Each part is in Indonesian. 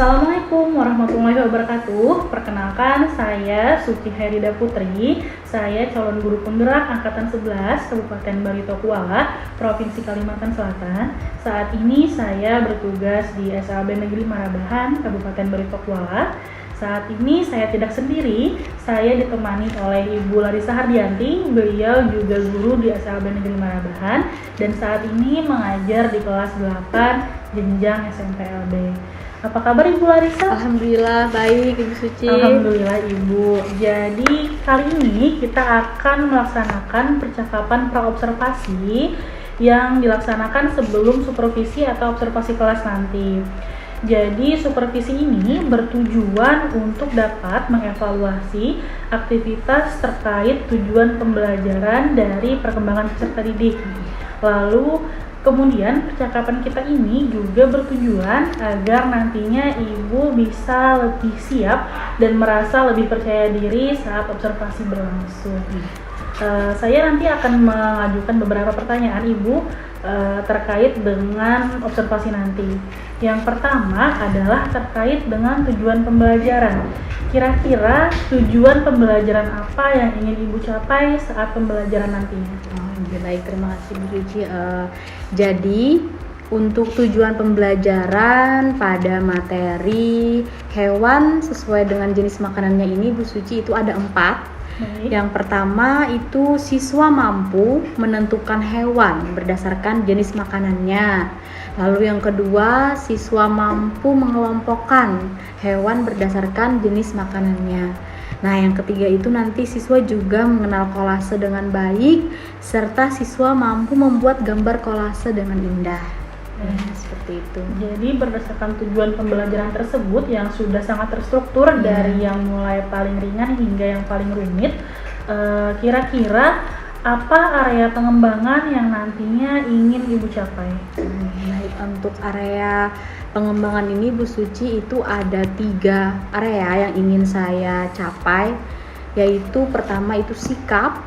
Assalamualaikum warahmatullahi wabarakatuh. Perkenalkan, saya Suci Herida Putri. Saya calon guru penggerak angkatan 11 Kabupaten Barito Kuala, Provinsi Kalimantan Selatan. Saat ini saya bertugas di SLB Negeri Marabahan, Kabupaten Barito Kuala. Saat ini saya tidak sendiri, saya ditemani oleh Ibu Larissa Hardianti. Beliau juga guru di SLB Negeri Marabahan dan saat ini mengajar di kelas 8 jenjang SMPLB. Apa kabar Ibu Larissa? Alhamdulillah baik Ibu Suci. Alhamdulillah Ibu. Jadi kali ini kita akan melaksanakan percakapan praobservasi yang dilaksanakan sebelum supervisi atau observasi kelas nanti. Jadi supervisi ini bertujuan untuk dapat mengevaluasi aktivitas terkait tujuan pembelajaran dari perkembangan peserta didik. Lalu kemudian percakapan kita ini juga bertujuan agar nantinya Ibu bisa lebih siap dan merasa lebih percaya diri saat observasi berlangsung. Saya nanti akan mengajukan beberapa pertanyaan Ibu terkait dengan observasi nanti. Yang pertama adalah terkait dengan tujuan pembelajaran. Kira-kira tujuan pembelajaran apa yang ingin Ibu capai saat pembelajaran nantinya? Baik, terima kasih Bu Suci. Jadi untuk tujuan pembelajaran pada materi hewan sesuai dengan jenis makanannya ini Bu Suci itu ada 4. Yang pertama itu siswa mampu menentukan hewan berdasarkan jenis makanannya. Lalu yang kedua, siswa mampu mengelompokkan hewan berdasarkan jenis makanannya. Nah, yang ketiga itu nanti siswa juga mengenal kolase dengan baik, serta siswa mampu membuat gambar kolase dengan indah. Seperti itu. Jadi berdasarkan tujuan pembelajaran tersebut yang sudah sangat terstruktur dari yang mulai paling ringan hingga yang paling rumit, kira-kira apa area pengembangan yang nantinya ingin Ibu capai? Baik, untuk area pengembangan ini Bu Suci itu ada 3 area yang ingin saya capai, yaitu pertama itu sikap,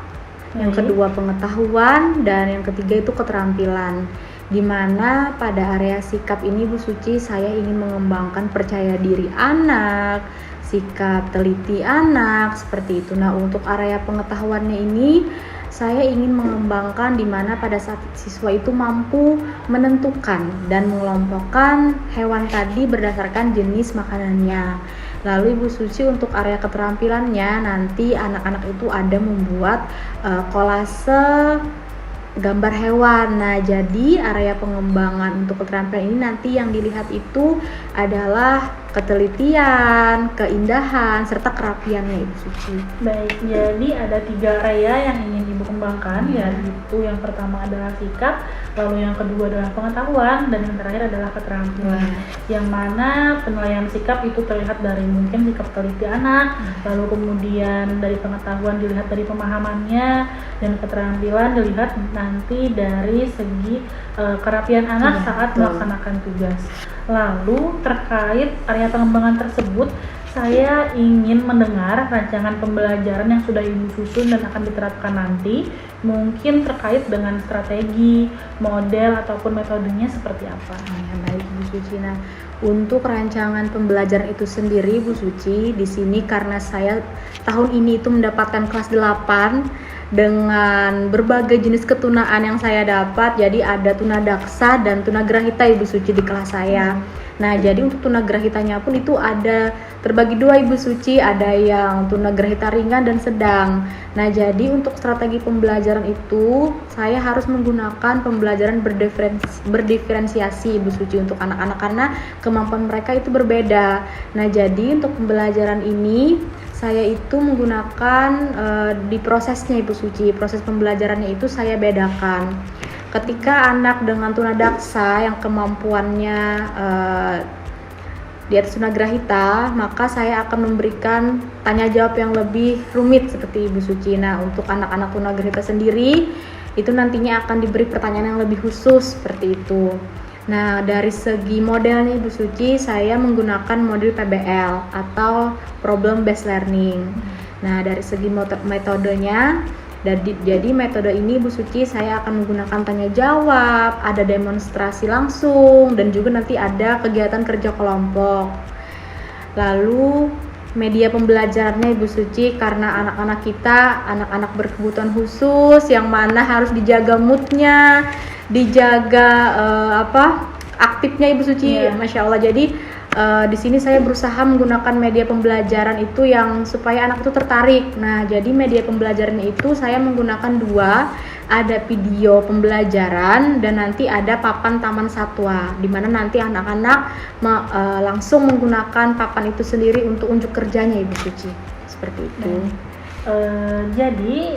yang kedua pengetahuan, dan yang ketiga itu keterampilan. Dimana pada area sikap ini Bu Suci saya ingin mengembangkan percaya diri anak, sikap teliti anak, seperti itu. Nah, untuk area pengetahuannya ini saya ingin mengembangkan di mana pada saat siswa itu mampu menentukan dan mengelompokkan hewan tadi berdasarkan jenis makanannya. Lalu Ibu Suci untuk area keterampilannya nanti anak-anak itu ada membuat kolase gambar hewan. Nah, jadi area pengembangan untuk keterampilan ini nanti yang dilihat itu adalah ketelitian, keindahan, serta kerapiannya Ibu Suci. Baik, jadi ada 3 area yang ingin Ibu kembangkan, yaitu yang pertama adalah sikap, lalu yang kedua adalah pengetahuan, dan yang terakhir adalah keterampilan. Yang mana penilaian sikap itu terlihat dari mungkin sikap teliti anak, lalu kemudian dari pengetahuan dilihat dari pemahamannya, dan keterampilan dilihat nanti dari segi kerapian anak saat melaksanakan tugas. Lalu terkait area pengembangan tersebut, saya ingin mendengar rancangan pembelajaran yang sudah Ibu susun dan akan diterapkan nanti, mungkin terkait dengan strategi, model, ataupun metodenya seperti apa. Baik Bu Suci. Nah, untuk rancangan pembelajaran itu sendiri Bu Suci, di sini karena saya tahun ini itu mendapatkan kelas 8 dengan berbagai jenis ketunaan yang saya dapat, jadi ada tunadaksa dan tunagrahita Ibu Suci di kelas saya. Nah, jadi untuk tunagrahitanya pun itu ada terbagi 2 Ibu Suci, ada yang tunagrahita ringan dan sedang. Nah, jadi untuk strategi pembelajaran itu saya harus menggunakan pembelajaran berdiferensiasi Ibu Suci untuk anak-anak karena kemampuan mereka itu berbeda. Nah, jadi untuk pembelajaran ini saya itu menggunakan di prosesnya Ibu Suci, proses pembelajarannya itu saya bedakan. Ketika anak dengan tunadaksa yang kemampuannya di atas tunagrahita, maka saya akan memberikan tanya jawab yang lebih rumit seperti Ibu Suci. Nah, untuk anak-anak tunagrahita sendiri itu nantinya akan diberi pertanyaan yang lebih khusus seperti itu. Nah, dari segi modelnya Ibu Suci, saya menggunakan model PBL atau Problem Based Learning. Nah, dari segi metodenya, jadi metode ini Bu Suci saya akan menggunakan tanya jawab, ada demonstrasi langsung, dan juga nanti ada kegiatan kerja kelompok. Lalu media pembelajarannya Ibu Suci, karena anak-anak kita anak-anak berkebutuhan khusus yang mana harus dijaga moodnya, dijaga aktifnya Ibu Suci. Masya Allah. Jadi di sini saya berusaha menggunakan media pembelajaran itu yang supaya anak itu tertarik. Nah, jadi media pembelajarannya itu saya menggunakan 2, ada video pembelajaran dan nanti ada papan taman satwa, di mana nanti anak-anak langsung menggunakan papan itu sendiri untuk unjuk kerjanya Ibu Suci. Seperti itu. Jadi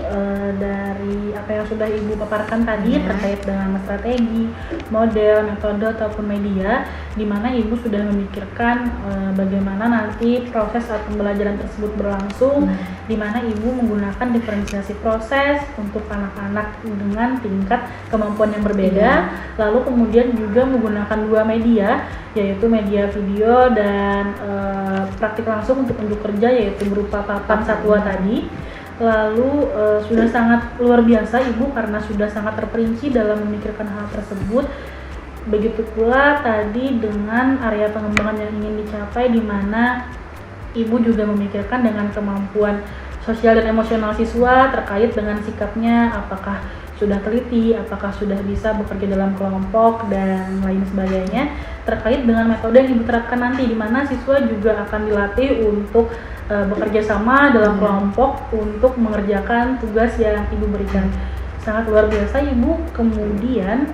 dari apa yang sudah Ibu paparkan tadi terkait dengan strategi, model, metode ataupun media, di mana Ibu sudah memikirkan bagaimana nanti proses atau pembelajaran tersebut berlangsung, di mana Ibu menggunakan diferensiasi proses untuk anak-anak dengan tingkat kemampuan yang berbeda, lalu kemudian juga menggunakan 2 media, yaitu media video dan praktik langsung untuk unjuk kerja, yaitu berupa papan satwa tadi. Lalu sudah sangat luar biasa Ibu karena sudah sangat terperinci dalam memikirkan hal tersebut. Begitu pula tadi dengan area pengembangan yang ingin dicapai, di mana Ibu juga memikirkan dengan kemampuan sosial dan emosional siswa terkait dengan sikapnya, apakah sudah teliti, apakah sudah bisa bekerja dalam kelompok dan lain sebagainya, terkait dengan metode yang Ibu terapkan nanti, di mana siswa juga akan dilatih untuk bekerja sama dalam kelompok untuk mengerjakan tugas yang Ibu berikan. Sangat luar biasa Ibu. Kemudian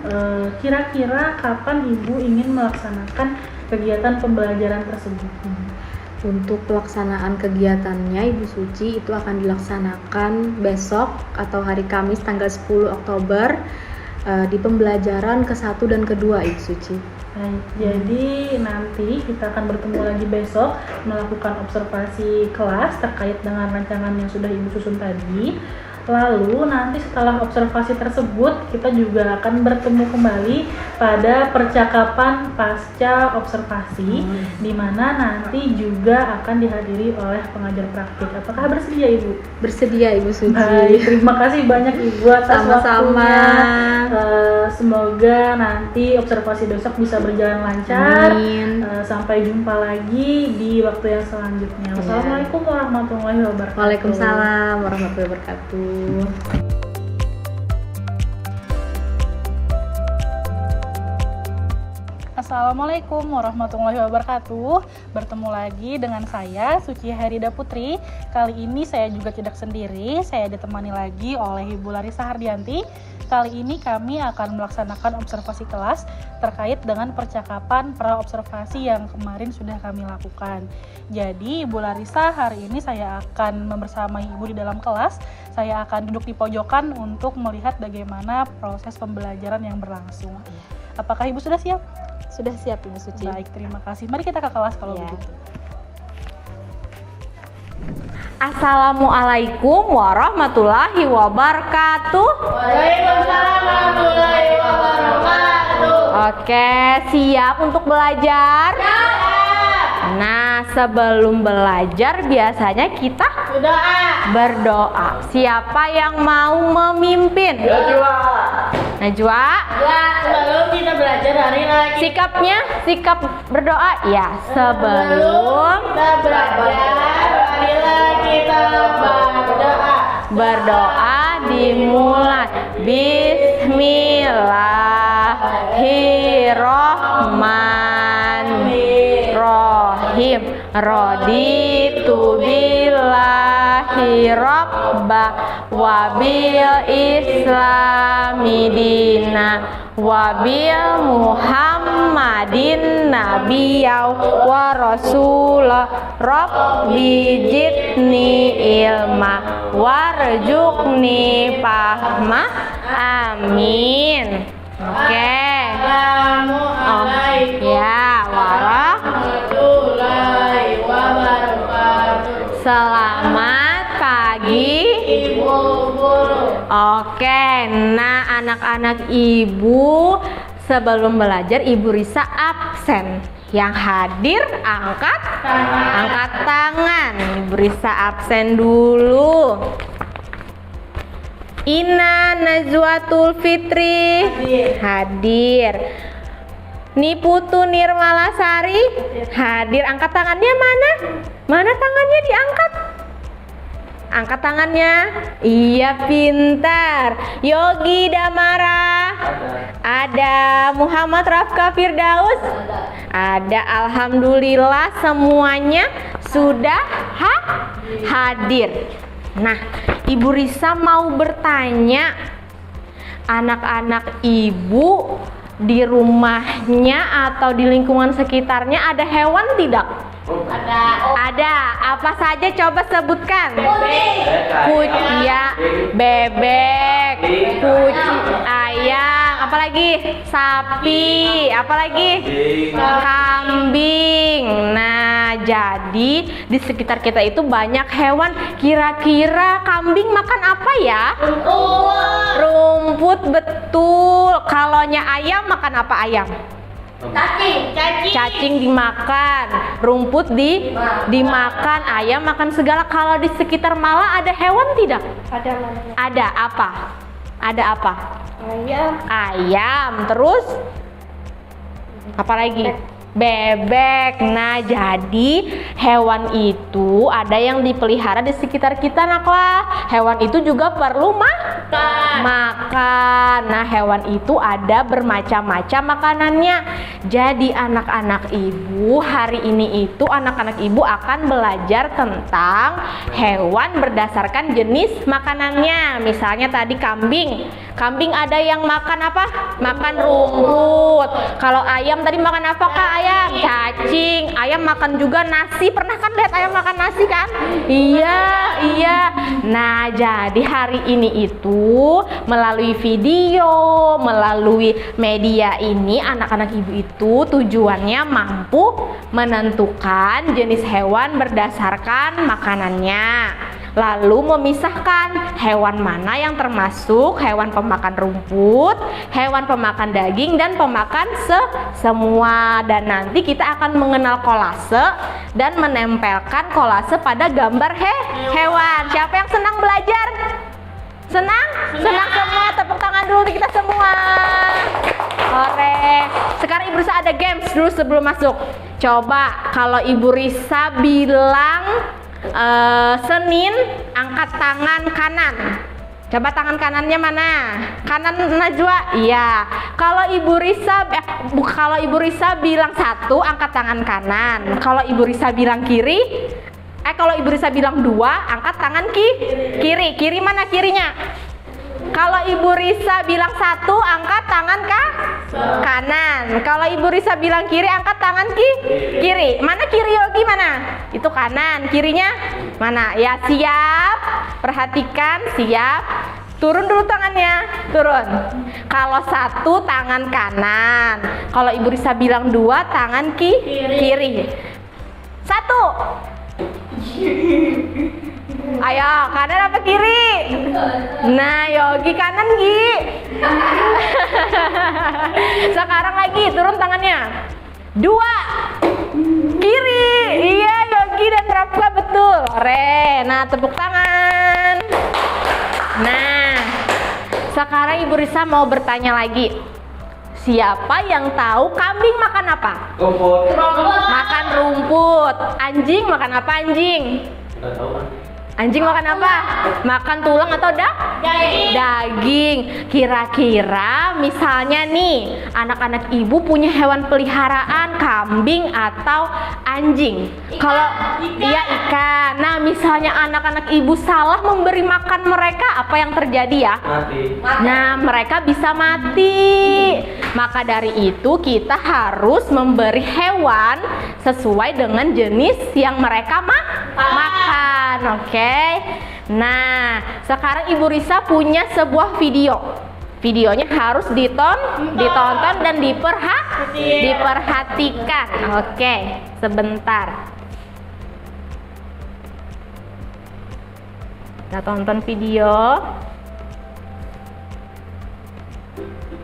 kira-kira kapan Ibu ingin melaksanakan kegiatan pembelajaran tersebut? Untuk pelaksanaan kegiatannya Ibu Suci itu akan dilaksanakan besok atau hari Kamis tanggal 10 Oktober di pembelajaran ke-1 dan ke-2 Ibu Suci. Jadi nanti kita akan bertemu lagi besok melakukan observasi kelas terkait dengan rancangan yang sudah Ibu susun tadi. Lalu nanti setelah observasi tersebut kita juga akan bertemu kembali pada percakapan pasca observasi, di mana nanti juga akan dihadiri oleh pengajar praktik. Apakah bersedia Ibu? Bersedia Ibu Suci. Baik, terima kasih banyak Ibu atas waktunya. Semoga nanti observasi besok bisa berjalan lancar. Sampai jumpa lagi di waktu yang selanjutnya. Wassalamualaikum warahmatullahi wabarakatuh. Waalaikumsalam warahmatullahi wabarakatuh. Assalamualaikum warahmatullahi wabarakatuh. Bertemu lagi dengan saya Suci Herida Putri. Kali ini saya juga tidak sendiri, saya ditemani lagi oleh Ibu Larissa Hardianti. Kali ini kami akan melaksanakan observasi kelas terkait dengan percakapan pra-observasi yang kemarin sudah kami lakukan. Jadi Ibu Larissa, hari ini saya akan membersamai Ibu di dalam kelas. Saya akan duduk di pojokan untuk melihat bagaimana proses pembelajaran yang berlangsung. Apakah Ibu sudah siap? Sudah siap Ibu Suci. Baik, terima kasih. Mari kita ke kelas kalau begitu. Assalamualaikum warahmatullahi wabarakatuh. Waalaikumsalam warahmatullahi wabarakatuh. Oke, siap untuk belajar? Nah, sebelum belajar biasanya kita berdoa. Siapa yang mau memimpin? Najwa. Sebelum kita belajar hari lagi. Sikapnya, sikap berdoa ya. Sebelum kita belajar kita berdoa. Berdoa dimulai. Bismillahirrahmanirrahim. Raditu billahi rabba wa bil islami dina wa bil muhammadin nabiyya wa rasulah rabbi jidni ilma warjukni fahma amin. Oke. Assalamualaikum warahmatullahi wabarakatuh. Selamat pagi Ibu guru. Oke, nah anak-anak Ibu, sebelum belajar Ibu Risa absen. Yang hadir angkat tangan. Ibu Risa absen dulu. Ina Najwatul Fitri hadir. Niputu Nirmalasari hadir. Angkat tangannya mana? Mana tangannya diangkat? Angkat tangannya. Iya, pintar. Yogi Damara. Ada. Muhammad Rafka Firdaus. Ada. Alhamdulillah semuanya sudah hadir. Nah, Ibu Risa mau bertanya, anak-anak Ibu di rumahnya atau di lingkungan sekitarnya ada hewan tidak? Ada. Apa saja coba sebutkan? Kucing, ya, bebek, kucing, ayam, apalagi? Sapi, apalagi? Kambing. Nah, jadi di sekitar kita itu banyak hewan. Kira-kira kambing makan apa ya? Rumput, betul. Kalaunya ayam makan apa ayam? Cacing dimakan, rumput dimakan, ayam makan segala. Kalau di sekitar Mala ada hewan tidak? Ada apa? Ada apa? Ayam. Terus apa lagi? Bebek. Nah, jadi hewan itu ada yang dipelihara di sekitar kita, naklah. Hewan itu juga perlu makan. Nah, hewan itu ada bermacam-macam makanannya. Jadi anak-anak Ibu, hari ini itu anak-anak Ibu akan belajar tentang hewan berdasarkan jenis makanannya. Misalnya tadi kambing. Kambing ada yang makan apa? Makan rumput. Kalau ayam tadi makan apa, Kak? Ayam, cacing. Ayam makan juga nasi. Pernah kan lihat ayam makan nasi kan? Iya. Nah, jadi hari ini itu melalui video, melalui media ini, anak-anak Ibu itu tujuannya mampu menentukan jenis hewan berdasarkan makanannya. Lalu memisahkan hewan mana yang termasuk hewan pemakan rumput, hewan pemakan daging, dan pemakan semua. Dan nanti kita akan mengenal kolase dan menempelkan kolase pada gambar hewan. Siapa yang senang belajar? Senang? Senang semua. Tepuk tangan dulu kita semua. Oke. Sekarang Ibu Risa ada games dulu sebelum masuk. Coba kalau Ibu Risa bilang Senin, angkat tangan kanan. Coba tangan kanannya mana? Kanan Najwa? Iya. Kalau Ibu Risa bilang 1, angkat tangan kanan. Kalau Ibu Risa bilang kiri, kalau Ibu Risa bilang 2, angkat tangan kiri. Kiri mana kirinya? Kalau Ibu Risa bilang 1, angkat tangan kanan. Kalau Ibu Risa bilang kiri, angkat tangan kiri. Mana kiri Yogi mana? Itu kanan. Kirinya mana? Ya, siap. Perhatikan, siap. Turun dulu tangannya. Turun. Kalau 1, tangan kanan. Kalau Ibu Risa bilang 2, tangan kiri. 1. Ayo, kanan apa kiri? Nah, Yogi kanan, Gi. Sekarang lagi, turun tangannya. 2. Kiri. Iya, Yogi dan Rafka betul. Nah, tepuk tangan. Nah, sekarang Ibu Risa mau bertanya lagi. Siapa yang tahu kambing makan apa? Rumput. Makan rumput. Anjing makan apa anjing? Anjing makan apa? Makan tulang atau daging. Kira-kira misalnya nih, anak-anak Ibu punya hewan peliharaan, kambing atau anjing? Kalau iya ikan. Nah, misalnya anak-anak Ibu salah memberi makan mereka, apa yang terjadi ya? Mati. Nah, mereka bisa mati. Maka dari itu kita harus memberi hewan sesuai dengan jenis yang mereka makan. Oke. Nah, sekarang Ibu Risa punya sebuah video. Videonya harus ditonton dan diperhatikan. Oke, sebentar. Kita tonton video.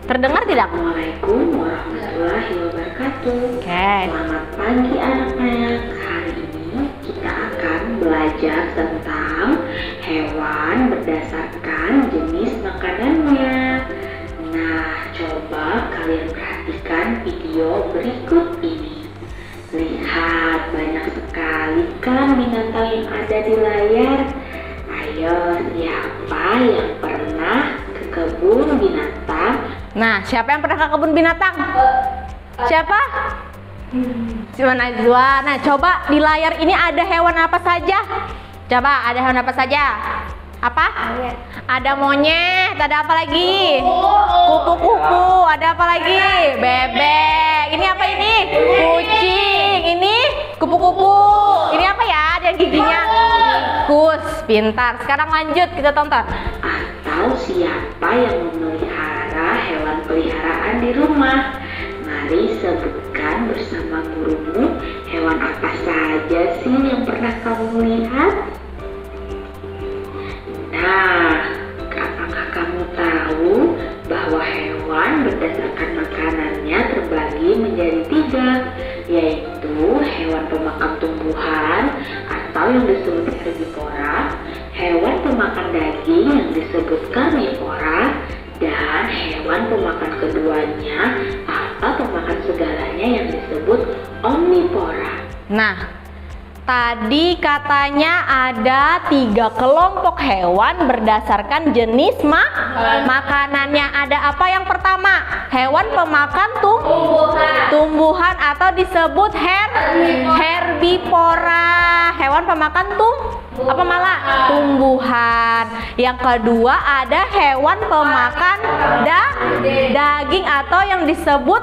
Terdengar tidak? Assalamualaikum warahmatullahi wabarakatuh. Oke. Selamat pagi anak-anak. Hari ini kita akan belajar tentang hewan berdasarkan jenis makanannya. Nah, coba kalian perhatikan video video berikut ini. Lihat, banyak sekali kan binatang yang ada di layar. Ayo, siapa yang pernah ke kebun binatang? Nah, siapa yang pernah ke kebun binatang? Siapa? Cuma Najwa. Nah, coba di layar ini ada hewan apa saja? Coba, ada hewan apa saja? Apa? Ada monyet, ada apa lagi? Kupu-kupu, ada apa lagi? Bebek. Ini apa ini? Kucing. Ini kupu-kupu. Ini apa ya? Ada giginya. Tikus. Pintar. Sekarang lanjut kita tonton. Atau siapa yang memelihara hewan peliharaan di rumah? Mari sebutkan bersama gurumu hewan apa saja sih yang pernah kamu lihat? Nah, apakah kamu tahu bahwa hewan berdasarkan makanannya terbagi menjadi 3, yaitu hewan pemakan tumbuhan atau yang disebut herbivora, hewan pemakan daging yang disebut karnivora, dan hewan pemakan keduanya atau pemakan segalanya yang disebut omnivora. Nah, tadi katanya ada 3 kelompok hewan berdasarkan jenis makanannya. Ada apa yang pertama? Hewan pemakan tumbuhan atau disebut herbivora. Hewan pemakan tumbuhan. Yang kedua ada hewan pemakan daging atau yang disebut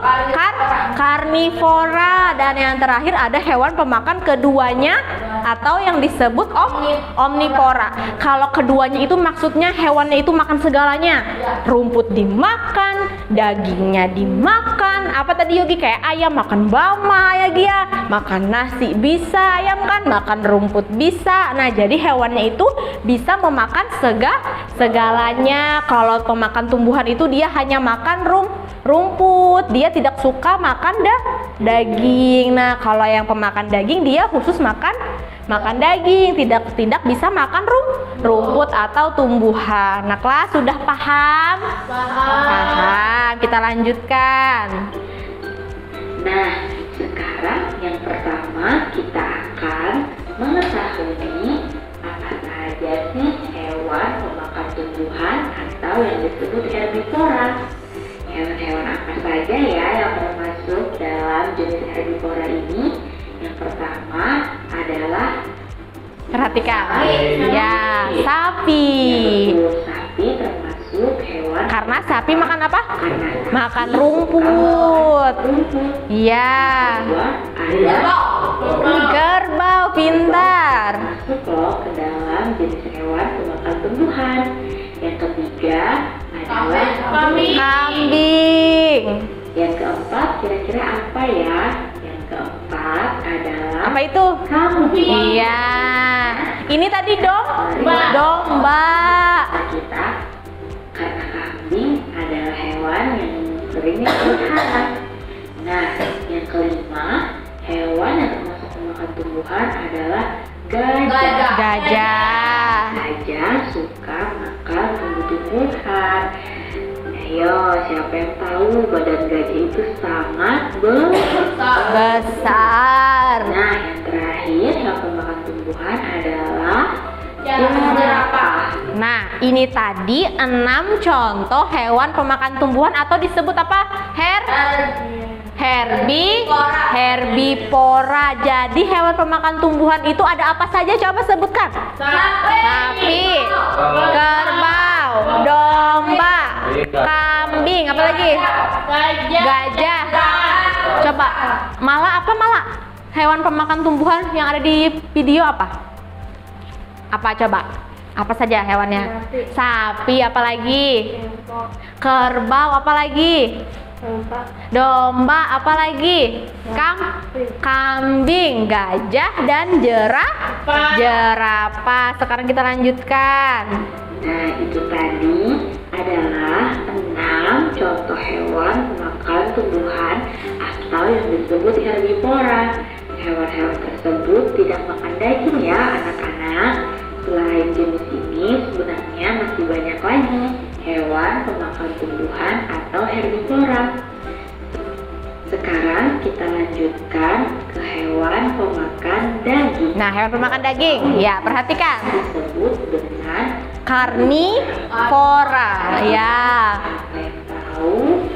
karnivora. Dan yang terakhir ada hewan pemakan keduanya atau yang disebut omnivora. Kalau keduanya itu maksudnya hewannya itu makan segalanya. Rumput dimakan, dagingnya dimakan. Apa tadi Yogi? Kayak ayam makan bama ya Gia. Makan nasi bisa ayam kan, makan rumput bisa. Nah, jadi hewannya itu bisa memakan segalanya. Kalau pemakan tumbuhan itu dia hanya makan rumput. Dia tidak suka makan daging. Nah, kalau yang pemakan daging dia khusus makan daging, tidak bisa makan rumput atau tumbuhan. Nah, kelas sudah paham? Paham. Kita lanjutkan. Nah, sekarang yang pertama kita akan mengetahui apa saja sih hewan pemakan tumbuhan atau yang disebut herbivora. Hewan-hewan apa saja ya yang termasuk dalam jenis herbivora ini? Yang pertama adalah Perhatikan. Ya, sapi. Sapi termasuk hewan. Karena sapi makan apa? Karena sapi Makan rumput. Iya. Ada Kerbau, pintar. masuk loh ke dalam jenis hewan pemakan tumbuhan. Yang ketiga adalah Kambing. Yang keempat kira-kira apa ya? Yang keempat adalah Apa itu? kambing. Iya. Ini tadi domba. Kita karena kambing adalah hewan yang sering dipelihara. Nah, yang kelima hewan yang termasuk pemakan tumbuhan adalah gajah. Gajah. Gajah suka makan tumbuh-tumbuhan. Ayo, siapa yang tahu badan gajah itu sangat Besar. Nah, yang terakhir hewan pemakan tumbuhan adalah jerapah. Nah, ini tadi 6 contoh hewan pemakan tumbuhan atau disebut apa? Herbivora. Jadi hewan pemakan tumbuhan itu ada apa saja? Coba sebutkan. Sapi, kerbau, domba, kambing, apa lagi? Gajah. Coba, malah hewan pemakan tumbuhan yang ada di video apa? Apa coba? Apa saja hewannya? Sapi, apa lagi? Kerbau, apa lagi? Domba, apa lagi? Kambing, gajah, dan jerapah. Sekarang kita lanjutkan. Nah, itu tadi adalah 6 contoh hewan pemakan tumbuhan atau yang disebut herbivora. Hewan-hewan tersebut tidak makan daging ya anak-anak. Selain jenis ini sebenarnya masih banyak lagi hewan pemakan tumbuhan atau herbivora. Sekarang kita lanjutkan ke hewan pemakan daging. Nah, hewan pemakan daging. Ya, perhatikan. Disebut dengan Karnivora. Ya. apa yang tahu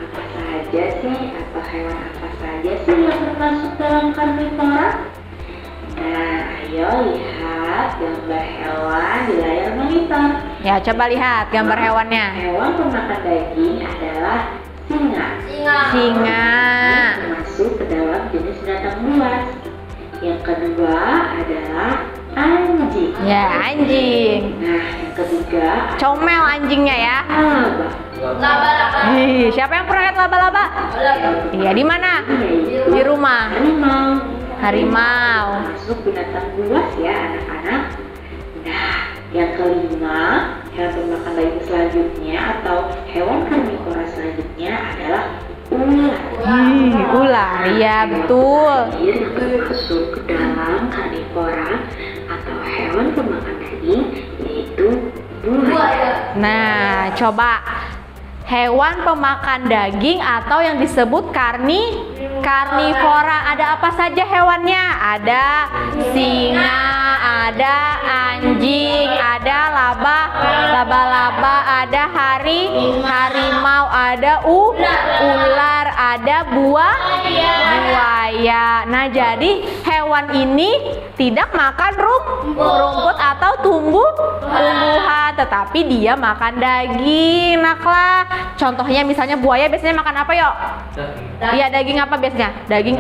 apa saja sih atau hewan apa saja sih yang termasuk dalam karnivora? Nah, ayo lihat gambar hewan di layar monitor. Ya, coba lihat gambar hewannya. Hewan pemakan daging adalah singa. Singa. Masuk ke dalam jenis binatang buas. Yang kedua adalah anjing. Ya, anjing. Nah, yang ketiga Comel anjingnya ya. laba. Laba-laba. Siapa yang pernah lihat laba-laba? Iya, di mana? Yaitu Di rumah. harimau. Harimau. Masuk binatang buas ya anak-anak. Nah, yang kelima hewan pemakan daging selanjutnya atau hewan karnivora selanjutnya adalah ular. Ular. Iya, betul. Terakhir yang termasuk ke dalam karnivora atau hewan pemakan daging yaitu buaya. Nah, coba hewan pemakan daging atau yang disebut karnivora. Ada apa saja hewannya? Ada singa, ada anjing, ada laba-laba, ada harimau, ada ular, ada buaya. Nah, jadi hewan ini tidak makan rumput atau tumbuhan, tetapi dia makan daging. Naklah. Contohnya misalnya buaya biasanya makan apa, Yok? Iya, daging apa biasanya? Daging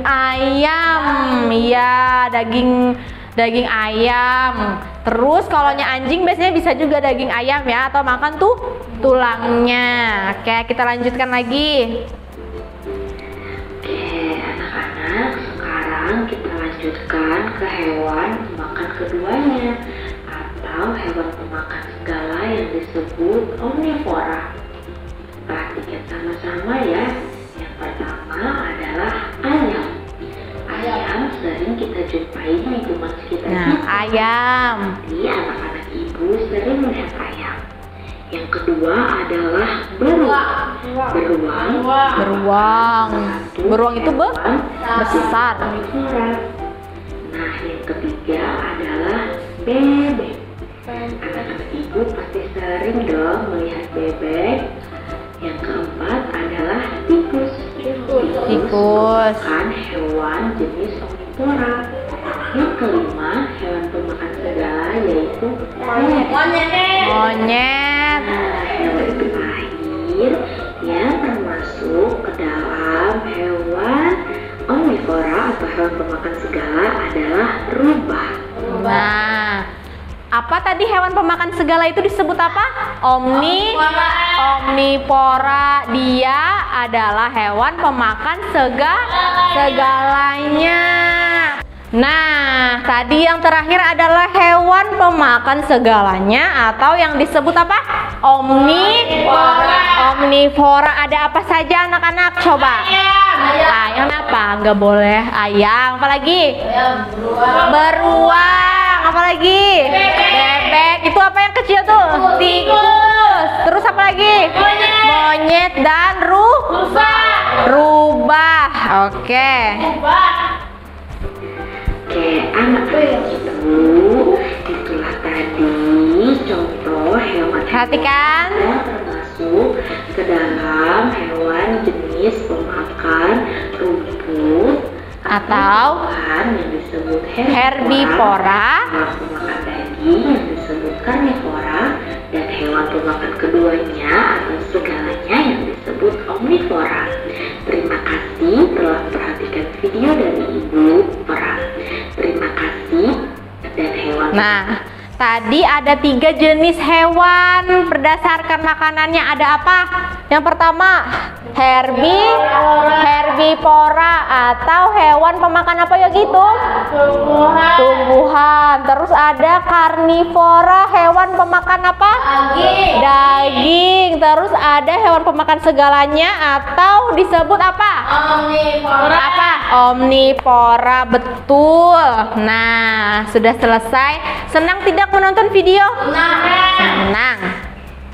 ayam. Iya, daging ayam. Terus kalau anjing biasanya bisa juga daging ayam ya, atau makan tulangnya. Oke, kita lanjutkan lagi. Oke, anak-anak, sekarang kita lanjutkan ke hewan pemakan keduanya atau hewan pemakan segala yang disebut omnivora. Perhatikan sama-sama ya. Yang pertama adalah ayam. Ayam sering kita jumpai di lingkungan sekitar Nah, kita. ayam. Jadi anak-anak ibu sering melihat ayam. Yang kedua adalah beruang. Beruang itu besar. Omnivora. Nah, yang ketiga adalah bebek. Anak-anak ibu pasti sering dong melihat bebek. Yang keempat adalah tikus. Tikus. Merupakan hewan jenis omnivora. Yang kelima, hewan pemakan segala yaitu Monyet. Nah, hewan terakhir yang termasuk ke dalam hewan omnivora atau hewan pemakan segala adalah rubah. Nah, apa tadi hewan pemakan segala itu disebut apa? Omnivora. Dia adalah hewan pemakan segalanya. Nah, tadi yang terakhir adalah hewan pemakan segalanya atau yang disebut apa? Omnivora. Ada apa saja anak-anak? Coba. Ayam apa? Nggak boleh ayam. Apalagi? Beruang. Apalagi? Bebek. Itu apa yang kecil tuh? Tikus. Terus apa lagi? Monyet dan rubah. Oke. Oke, anak-anak ibu, itulah tadi contoh hewan Perhatikan. yang termasuk ke dalam hewan jenis pemakan rumput Atau tumbuhan yang disebut herbivora. hewan pemakan daging yang disebut karnivora, dan hewan pemakan keduanya atau segalanya yang disebut omnivora. Terima kasih telah memperhatikan video dari Ibu Pra. Terima kasih. Dan hewan Nah, tadi ada 3 jenis hewan berdasarkan makanannya. Ada apa? Yang pertama, herbivora atau hewan pemakan apa ya gitu? Tumbuhan. Terus ada karnivora, hewan pemakan apa? Daging. Terus ada hewan pemakan segalanya atau disebut apa? Omnivora. Betul. Nah, sudah selesai. Senang tidak menonton video? Senang.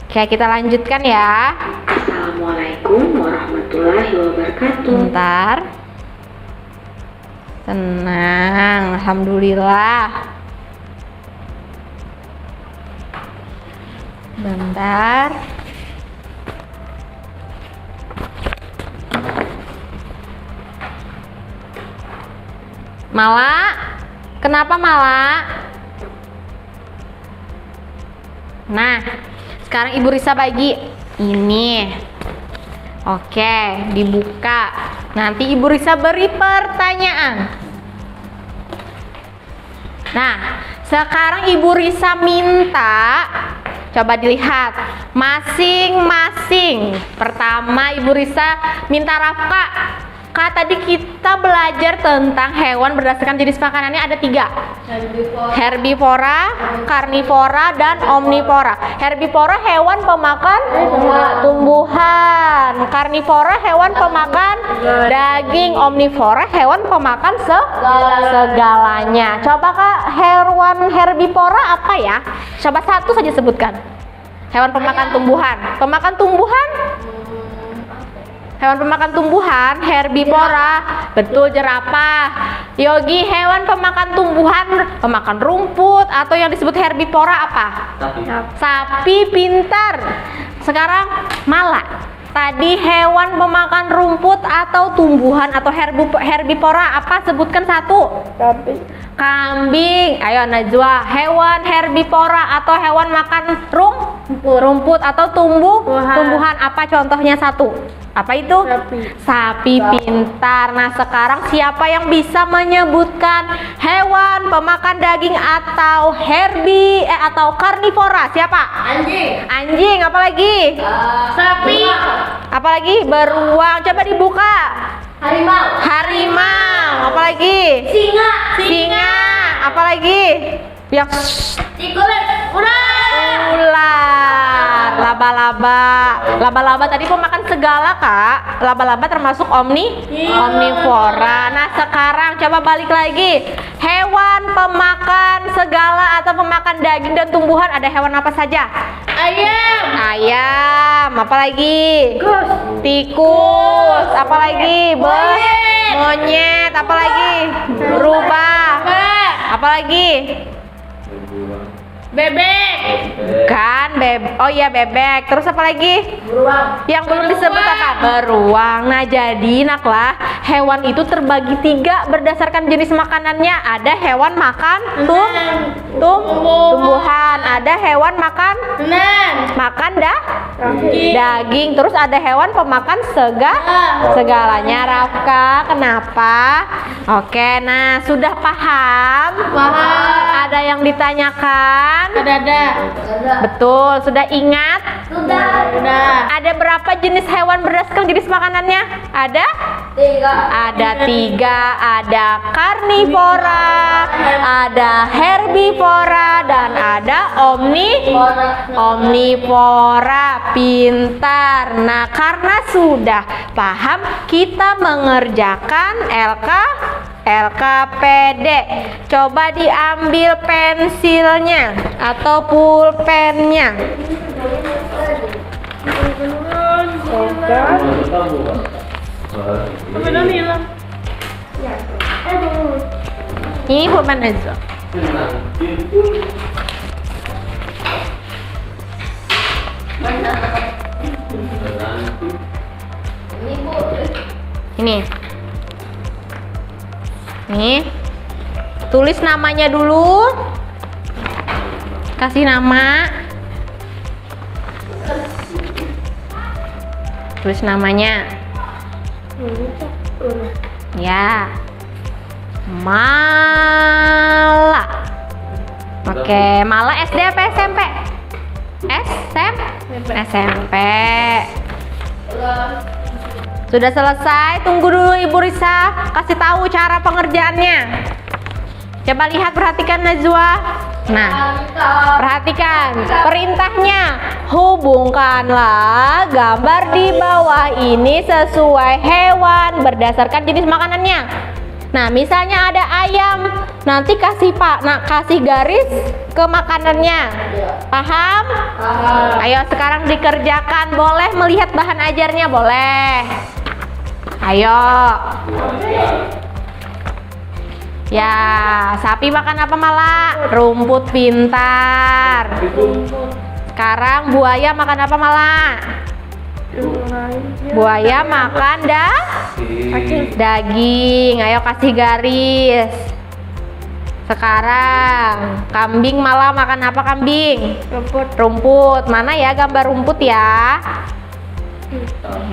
Oke, kita lanjutkan ya. Assalamualaikum warahmatullahi wabarakatuh. Bentar. Tenang, alhamdulillah. Bentar. Mala, kenapa Mala? Nah, sekarang Ibu Risa bagi ini. Oke, dibuka. Nanti Ibu Risa beri pertanyaan. Nah, sekarang Ibu Risa minta, coba dilihat masing-masing. Pertama Ibu Risa minta Rafka. Kak, tadi kita belajar tentang hewan berdasarkan jenis makanannya ada 3. Herbivora, karnivora, dan omnivora. Herbivora hewan pemakan tumbuhan. Karnivora hewan pemakan daging. Omnivora hewan pemakan segalanya. Coba Kak, hewan herbivora apa ya? Coba satu saja sebutkan. Hewan pemakan tumbuhan. Pemakan tumbuhan? Hewan pemakan tumbuhan, herbivora. Betul, jerapah. Yogi, hewan pemakan tumbuhan, pemakan rumput atau yang disebut herbivora apa? Sapi, pintar. Sekarang Mala. Tadi hewan pemakan rumput atau tumbuhan atau herbivora apa? Sebutkan satu. Kambing. Ayo Najwa, hewan herbivora atau hewan makan rumput atau tumbuhan apa contohnya satu? Apa itu? Sapi pintar. Nah, sekarang siapa yang bisa menyebutkan hewan pemakan daging atau atau karnivora? Siapa? Anjing, apa lagi? Sapi. Apa lagi? Beruang. Coba dibuka. Harimau. Apa lagi? Singa. Apa lagi? Ular. Laba-laba tadi pemakan segala Kak. Laba-laba termasuk omnivora. Nah, sekarang coba balik lagi. Hewan pemakan segala atau pemakan daging dan tumbuhan ada hewan apa saja? Ayam. Apa lagi? Tikus. Apa lagi? Monyet. Apa lagi? Rubah. Apa lagi? Bebek. Kan oh iya bebek. Terus apa lagi? Beruang. Yang belum disebut apa? Beruang. Nah, jadi naklah, hewan itu terbagi 3 berdasarkan jenis makanannya. Ada hewan makan tumbuhan. Ada hewan makan daging. Terus ada hewan pemakan segalanya. Rafka, kenapa? Oke, nah sudah paham? Ada yang ditanyakan? Ada. Betul, sudah ingat? Sudah. Ada berapa jenis hewan berdasarkan jenis makanannya? Ada 3. Ada karnivora, ada herbivora, dan ada omnivora. Pintar. Nah, karena sudah paham, kita mengerjakan LKPD. Coba diambil pensilnya atau pulpennya. Ini pulpen aja. Ini. Nih. Tulis namanya dulu. Kasih nama. Tulis namanya. Ya. Mala. Oke, Mala SD apa SMP? SMP. Sudah selesai, tunggu dulu Ibu Risa kasih tahu cara pengerjaannya. Coba lihat, perhatikan Najwa. Nah, perhatikan perintahnya. Hubungkanlah gambar di bawah ini sesuai hewan berdasarkan jenis makanannya. Nah, misalnya ada ayam, nanti kasih garis ke makanannya. Paham? Ayo sekarang dikerjakan. Boleh melihat bahan ajarnya, boleh. Ayo. Ya, sapi makan apa Mala? Rumput, pintar. Sekarang buaya makan apa Mala? Buaya makan daging. Ayo kasih garis. Sekarang kambing Mala makan apa kambing? Rumput. Mana ya gambar rumput ya?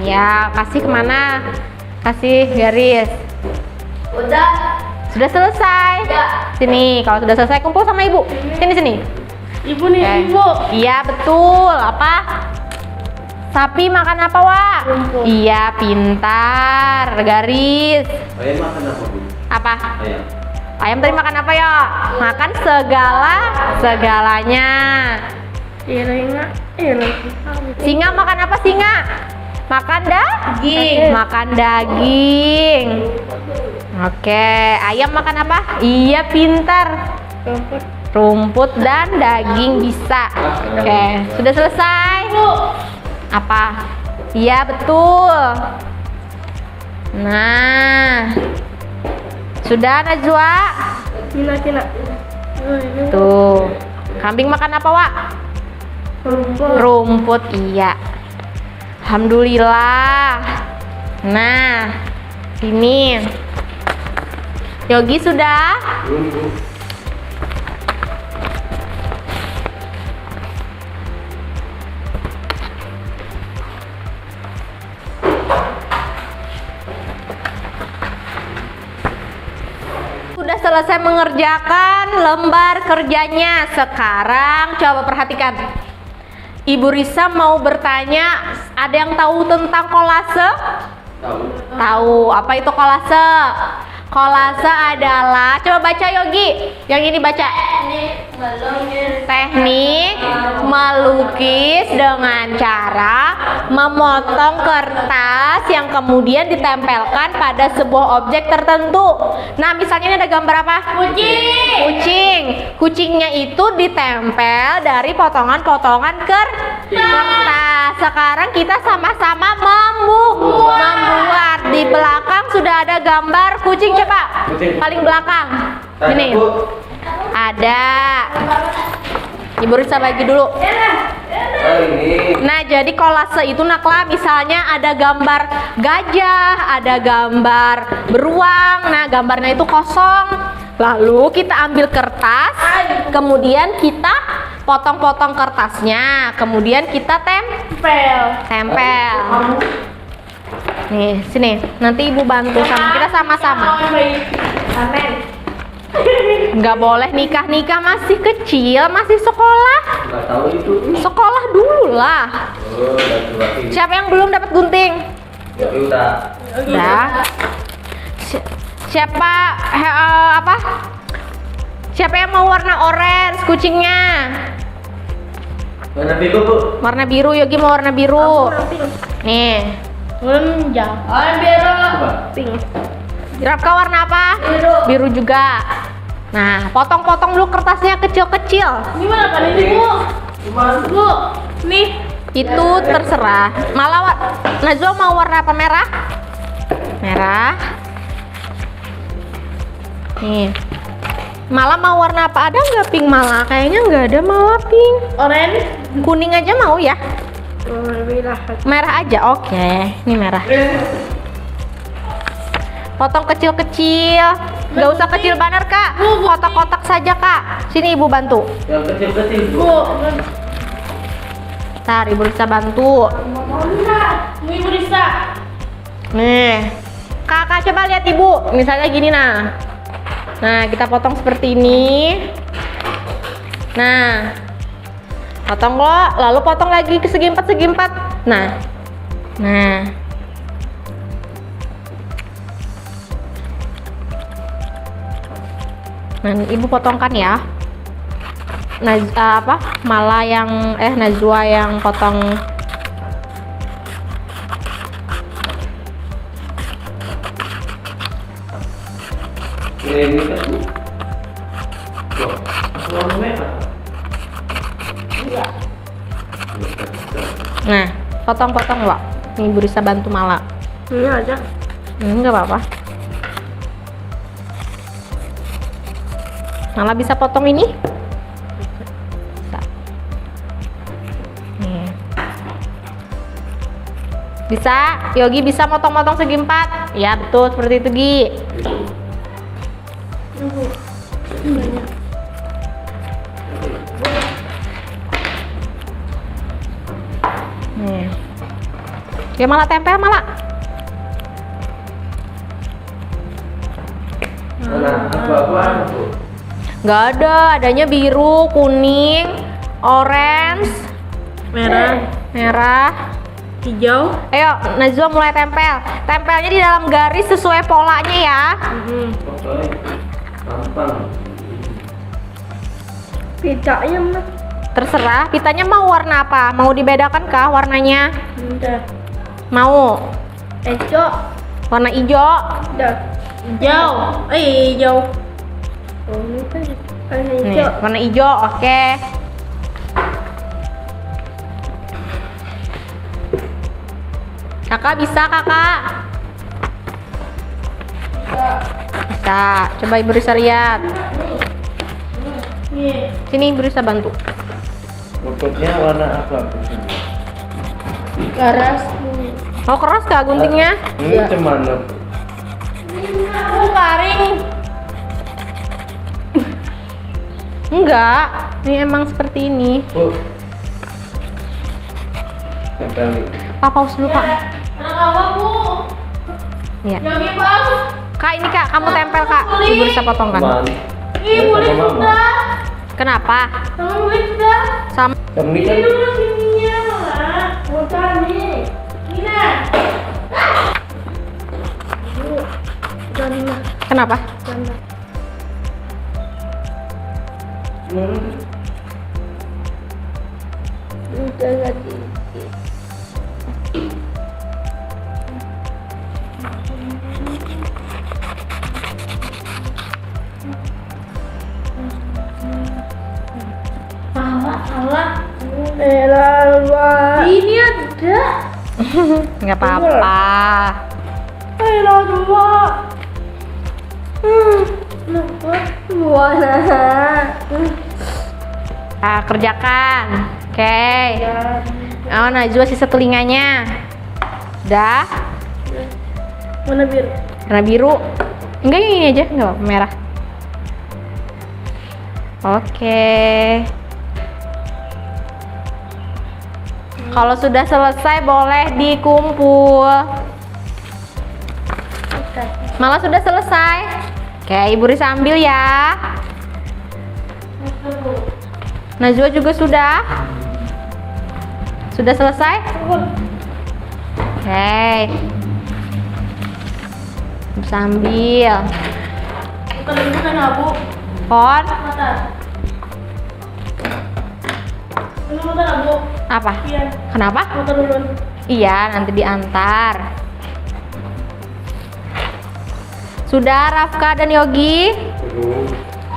Ya, kasih kemana? Kasih garis. Sudah selesai. Sini, kalau sudah selesai kumpul sama ibu. Sini. Ibu nih, ibu. Iya betul. Apa? Sapi makan apa, Wak? Rumput. Iya, pintar. Garis. Ayam makan apa, Bu? Apa? Ayam. Ayam tadi makan apa ya? Makan segalanya. Singa makan apa singa? Makan daging. Makan daging. Oke, ayam makan apa? Iya, pintar. Rumput dan daging bisa. Oke, sudah selesai. Apa? Iya, betul. Nah, sudah Najwa? Cina. Tuh. Kambing makan apa, Wak? Rumput, iya. Alhamdulillah. Nah, ini. Yogi sudah? Sudah selesai mengerjakan lembar kerjanya. Sekarang coba perhatikan. Ibu Risa mau bertanya, ada yang tahu tentang kolase? Tahu. Apa itu kolase? Kolase adalah, coba baca Yogi. Yang ini baca. Teknik melukis dengan cara memotong kertas yang kemudian ditempelkan pada sebuah objek tertentu. Nah, misalnya ini ada gambar apa? Kucing. Kucingnya itu ditempel dari potongan-potongan kertas. Sekarang kita sama-sama membuat. Di belakang sudah ada gambar kucing, coba. Paling belakang. Ini. Ada. Ibu Risa bagi dulu. Nah, jadi kolase itu nakla, misalnya ada gambar gajah, ada gambar beruang. Nah, gambarnya itu kosong. Lalu kita ambil kertas, kemudian kita potong-potong kertasnya, kemudian kita tempel. Nih, sini. Nanti Ibu bantu sama kita sama-sama. Amin. Nggak boleh nikah masih kecil, masih sekolah. Nggak tahu itu. Sekolah dulu lah. Oh, udah cobain. Siapa yang belum dapat gunting? Ya udah. Udah. Siapa apa? Siapa yang mau warna orange kucingnya? Warna biru, Bu. Warna biru, Yogi mau warna biru. Nih. Coba. Rafka warna apa? Biru juga. Nah, potong-potong dulu kertasnya kecil-kecil. Gimana kan ini, Bu? Bu, nih. Itu terserah. Malah Najwa mau warna apa? Merah? Merah. Nih. Malah mau warna apa? Ada nggak pink malah? Kayaknya nggak ada malah pink. Orange. Kuning aja mau ya? Merah aja, oke. Ini merah. Potong kecil-kecil. Nggak usah kecil banget, Kak. Kotak-kotak saja, Kak. Sini Ibu bantu. Yang kecil-kecil, Bu. Bu. Ntar Ibu bisa bantu. Ibu Risa. Nih. Kakak coba lihat Ibu. Misalnya gini nah. Nah, kita potong seperti ini. Nah. Potong kok, lalu potong lagi ke segi empat. Nah. Nah. Nah, Ibu potongkan ya. Malah yang Najwa yang potong. Ini kan Bu. Loh, warna merah. Nah, potong-potong Wak. Nih Ibu Risa bantu Mala. Ini aja. Nggak apa-apa. Mala bisa potong ini? Bisa. Nih. Bisa? Yogi bisa motong-motong segi 4? Ya betul, seperti itu Gi. Nih. Ya Mala tempel Mala. Mana apa-apaan Bu? Nggak ada, adanya biru, kuning, orange, merah, Hijau. Ayo, Najwa mulai tempel. Tempelnya di dalam garis sesuai polanya ya. Oke. Gampang. Pitanya mah. Terserah, pitanya mau warna apa? Mau dibedakan kah warnanya? Udah. Mau Hijau. warna hijau? Udah. Hijau. Hijau. Oh, ini kan Nih, hijau. warna hijau, oke. Kakak bisa, kakak? Bisa. Coba Ibu Risa lihat. Sini Ibu Risa bantu. Rumputnya warna apa Bu? Keras. Oh, keras kah guntingnya? Ini cuman Oh, garing. Enggak, ini emang seperti ini. Bu. Tempel. Pak, pause dulu, Pak. Anak apa, Bu? Iya. Yogi, Bang. Kak, ini Kak, kamu tempel, Kak. Ibu bisa potongkan. Teman. Ih, boleh Sama Mama. sudah. Kenapa? Kamu boleh sudah. Sama Kamu ini kan Ini dulu sininya, Mak. Bukan nih. Ini. Bukan, kenapa? Udah lagi. Salah. Ini ada. Nggak apa-apa. Merah dua. Mana? Nah, kerjakan. Oke. Oh, Najwa sisa telinganya. Udah? Mana biru? Warna biru. Enggak, yang ini aja, enggak apa-apa, merah. Oke. Kalau sudah selesai boleh dikumpul. Malah sudah selesai. Oke, Ibu Risa ambil ya. Najwa juga sudah. Sudah selesai? Oke. Bisa ambil. Bukan ini kan abu. Pon. Mata. Ini mata abu. Apa? Iya. Kenapa? Mata dulu. Iya, nanti diantar. Sudah Rafka dan Yogi?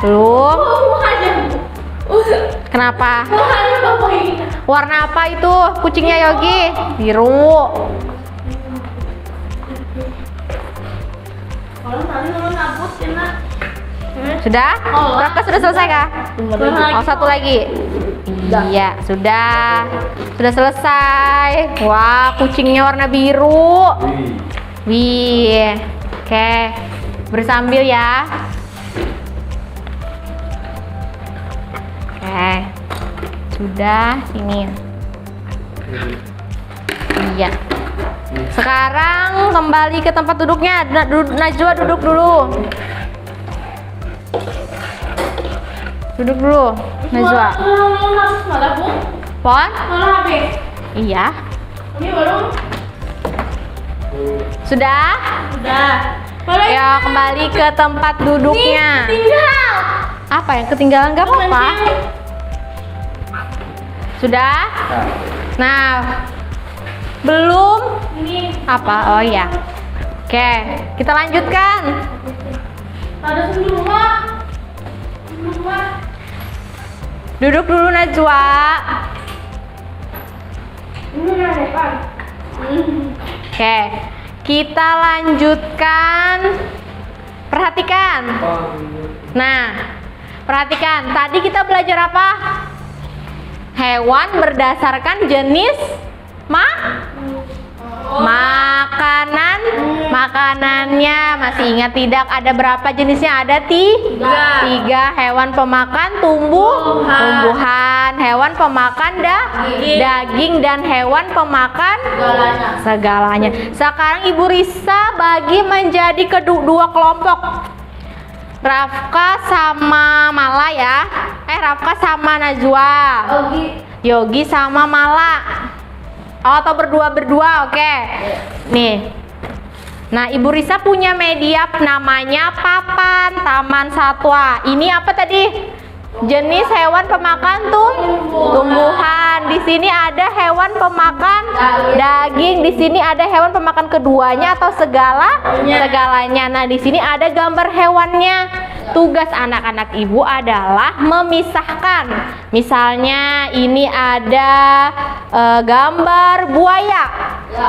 Belum. Oh, aja. Kenapa? Aja bapak ini. Warna apa itu kucingnya Yogi? Biru. Kalau tadi lu nabut kena. Sudah? Oh. Rafka sudah selesai kah? Oh, satu lagi. Iya, sudah. Sudah selesai. Wah, kucingnya warna biru. Wih. Oke. Bersambil ya. Oke. Sudah, sini. Iya. Sekarang kembali ke tempat duduknya. Najwa duduk dulu. Duduk dulu, Najwa. Malah bu. Pon? Malah habis. Iya. Ini baru. Sudah? Udah. Boleh. Ya, kembali ke tempat duduknya. Tinggal. Apa yang ketinggalan? Gak apa-apa. Sudah? Nah, belum? Ini. Apa? Oh iya. Oke, kita lanjutkan. Ada semua. Duduk dulu Najwa. Oke, kita lanjutkan. Perhatikan. Nah, perhatikan. Tadi kita belajar apa? Hewan berdasarkan jenis makanannya. Masih ingat tidak? Ada berapa jenisnya? Ada tiga. Hewan pemakan tumbuhan, hewan pemakan daging, dan hewan pemakan segalanya. Sekarang Ibu Risa bagi menjadi dua kelompok. Rafka sama Mala ya. Rafka sama Najwa. Yogi sama Mala. Oh, atau berdua, oke. Nih. Nah, Ibu Risa punya media namanya papan taman satwa. Ini apa tadi? Jenis hewan pemakan tumbuhan. Di sini ada hewan pemakan daging. Di sini ada hewan pemakan keduanya atau segalanya. Nah, di sini ada gambar hewannya. Tugas anak-anak Ibu adalah memisahkan. Misalnya ini ada gambar buaya.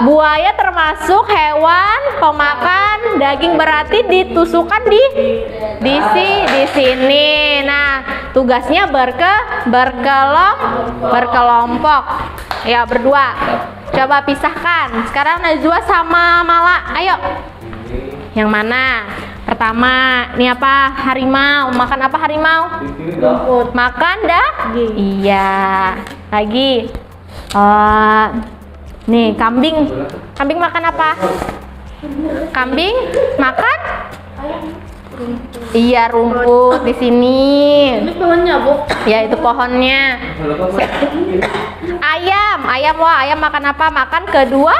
Buaya termasuk hewan pemakan daging, berarti ditusukkan di sini. Nah, tugasnya berkelompok. Ya, berdua. Coba pisahkan. Sekarang Najwa sama Mala. Ayo. Yang mana? Pertama, ini apa? Harimau. Makan apa harimau? Makan daging. Iya. Lagi. Nih, kambing. Kambing makan apa? Kambing makan? Iya, rumput di sini. Ini pohonnya, Bu. Ya, itu pohonnya. Ayam makan apa? Makan kedua?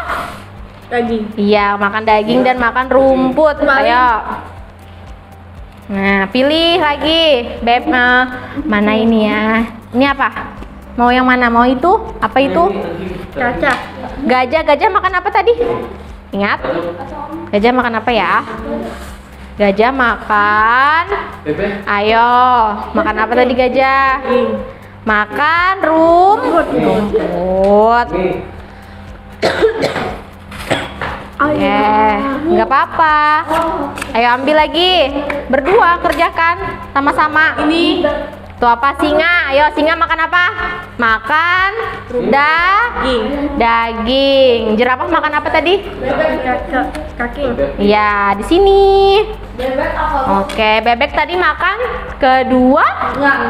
Daging. Iya, makan daging dan makan rumput. Ayo. Nah, pilih lagi. Mana ini ya? Ini apa? Mau yang mana? Mau itu? Apa itu? Cacah. Gajah makan apa tadi? Ingat? Gajah makan apa ya? Gajah makan. Ayo, makan apa tadi gajah? Makan rumput. Nggak apa-apa. Ayo ambil lagi. Berdua kerjakan sama-sama. Ini tuh apa? Singa. Ayo, singa makan apa? Makan daging. Jerapah makan apa tadi? Kaki. Iya, di sini. Oke, bebek tadi makan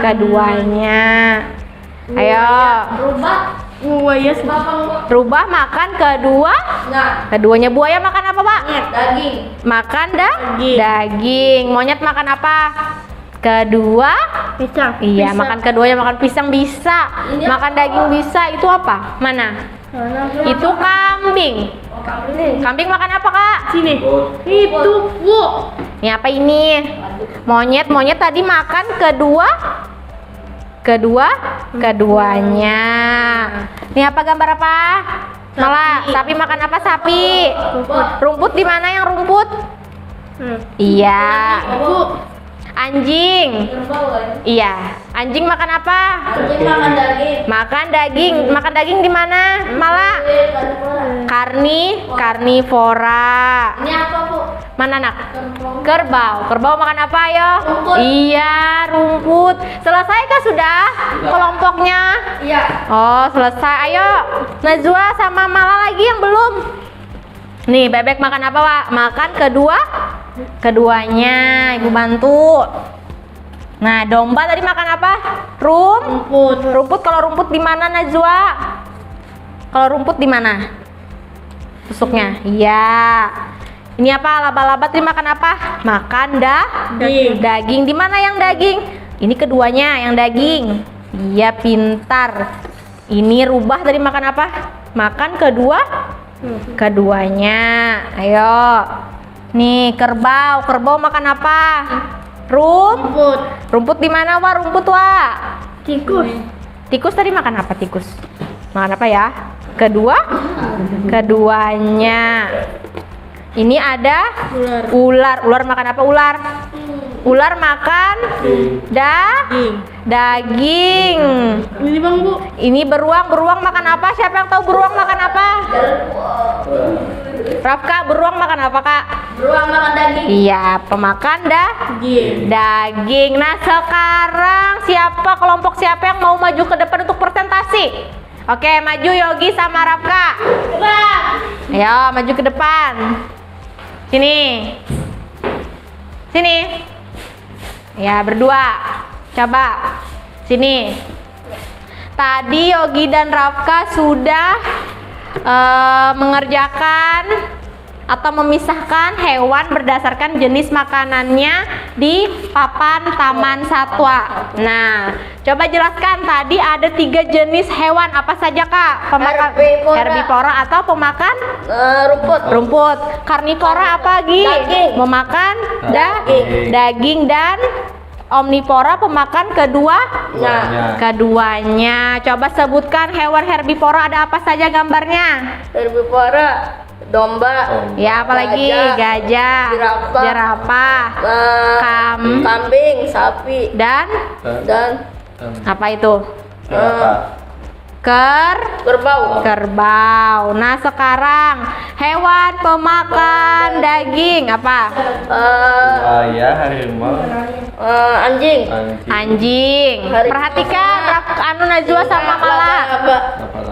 keduanya. Ayo. Rubah makan keduanya. Buaya makan apa, Pak? Daging. Makan daging. Monyet makan apa? Pisang. Iya, makan keduanya. Makan pisang bisa. Makan daging bisa. Itu apa? Mana? Itu kambing. Kambing makan apa, Kak? Sini. Itu, Bu. Ini apa ini? Monyet tadi makan keduanya. Ini apa, gambar apa? Malah sapi makan apa? Sapi. Rumput di mana yang rumput? Iya. Anjing. Iya. Anjing makan apa? Makan daging di mana? Malah karnivora. Ini apa, Bu? Mana nak? Kerbau makan apa ya? Iya, rumput. Selesaikah sudah kelompoknya? Iya. Oh, selesai. Ayo, Najwa sama Mala lagi yang belum. Nih, bebek makan apa, Pak? Makan keduanya. Ibu bantu. Nah, domba tadi makan apa? Rumput. Kalau rumput di mana, Najwa? Kalau rumput di mana? Tusuknya. Iya. Ini apa? Laba-laba tadi makan apa? Makan daging. Di mana yang daging? Ini keduanya yang daging. Iya, pintar. Ini rubah tadi makan apa? Makan keduanya. Ayo. Nih, kerbau makan apa? Rumput di mana, Wak? Rumput, Wak? Tikus tadi makan apa, tikus? Makan apa ya? Keduanya. Ini ada ular makan apa ular? Ular makan daging. Ini Bang, Bu. Ini beruang makan apa? Siapa yang tahu beruang makan apa? Rafka, beruang makan apa, Kak? Beruang makan daging. Iya, pemakan daging. Nah, sekarang kelompok siapa yang mau maju ke depan untuk presentasi? Oke, maju Yogi sama Rafka. Ayo, maju ke depan. Sini. Ya, berdua. Coba. Sini. Tadi Yogi dan Rafka sudah mengerjakan atau memisahkan hewan berdasarkan jenis makanannya di papan taman satwa. Nah, coba jelaskan, tadi ada 3 jenis hewan apa saja, Kak? Pemakan herbivora atau pemakan rumput. Karnivora apa lagi? Daging. Memakan daging dan omnivora pemakan keduanya. Coba sebutkan hewan herbivora ada apa saja gambarnya? Herbivora, domba, Ya, apalagi gajah, jerapah, kambing, sapi, dan apa itu? Kerbau. Nah, sekarang hewan pemakan daging apa? Buaya, harimau, Anjing. Perhatikan Najwa sama Mala.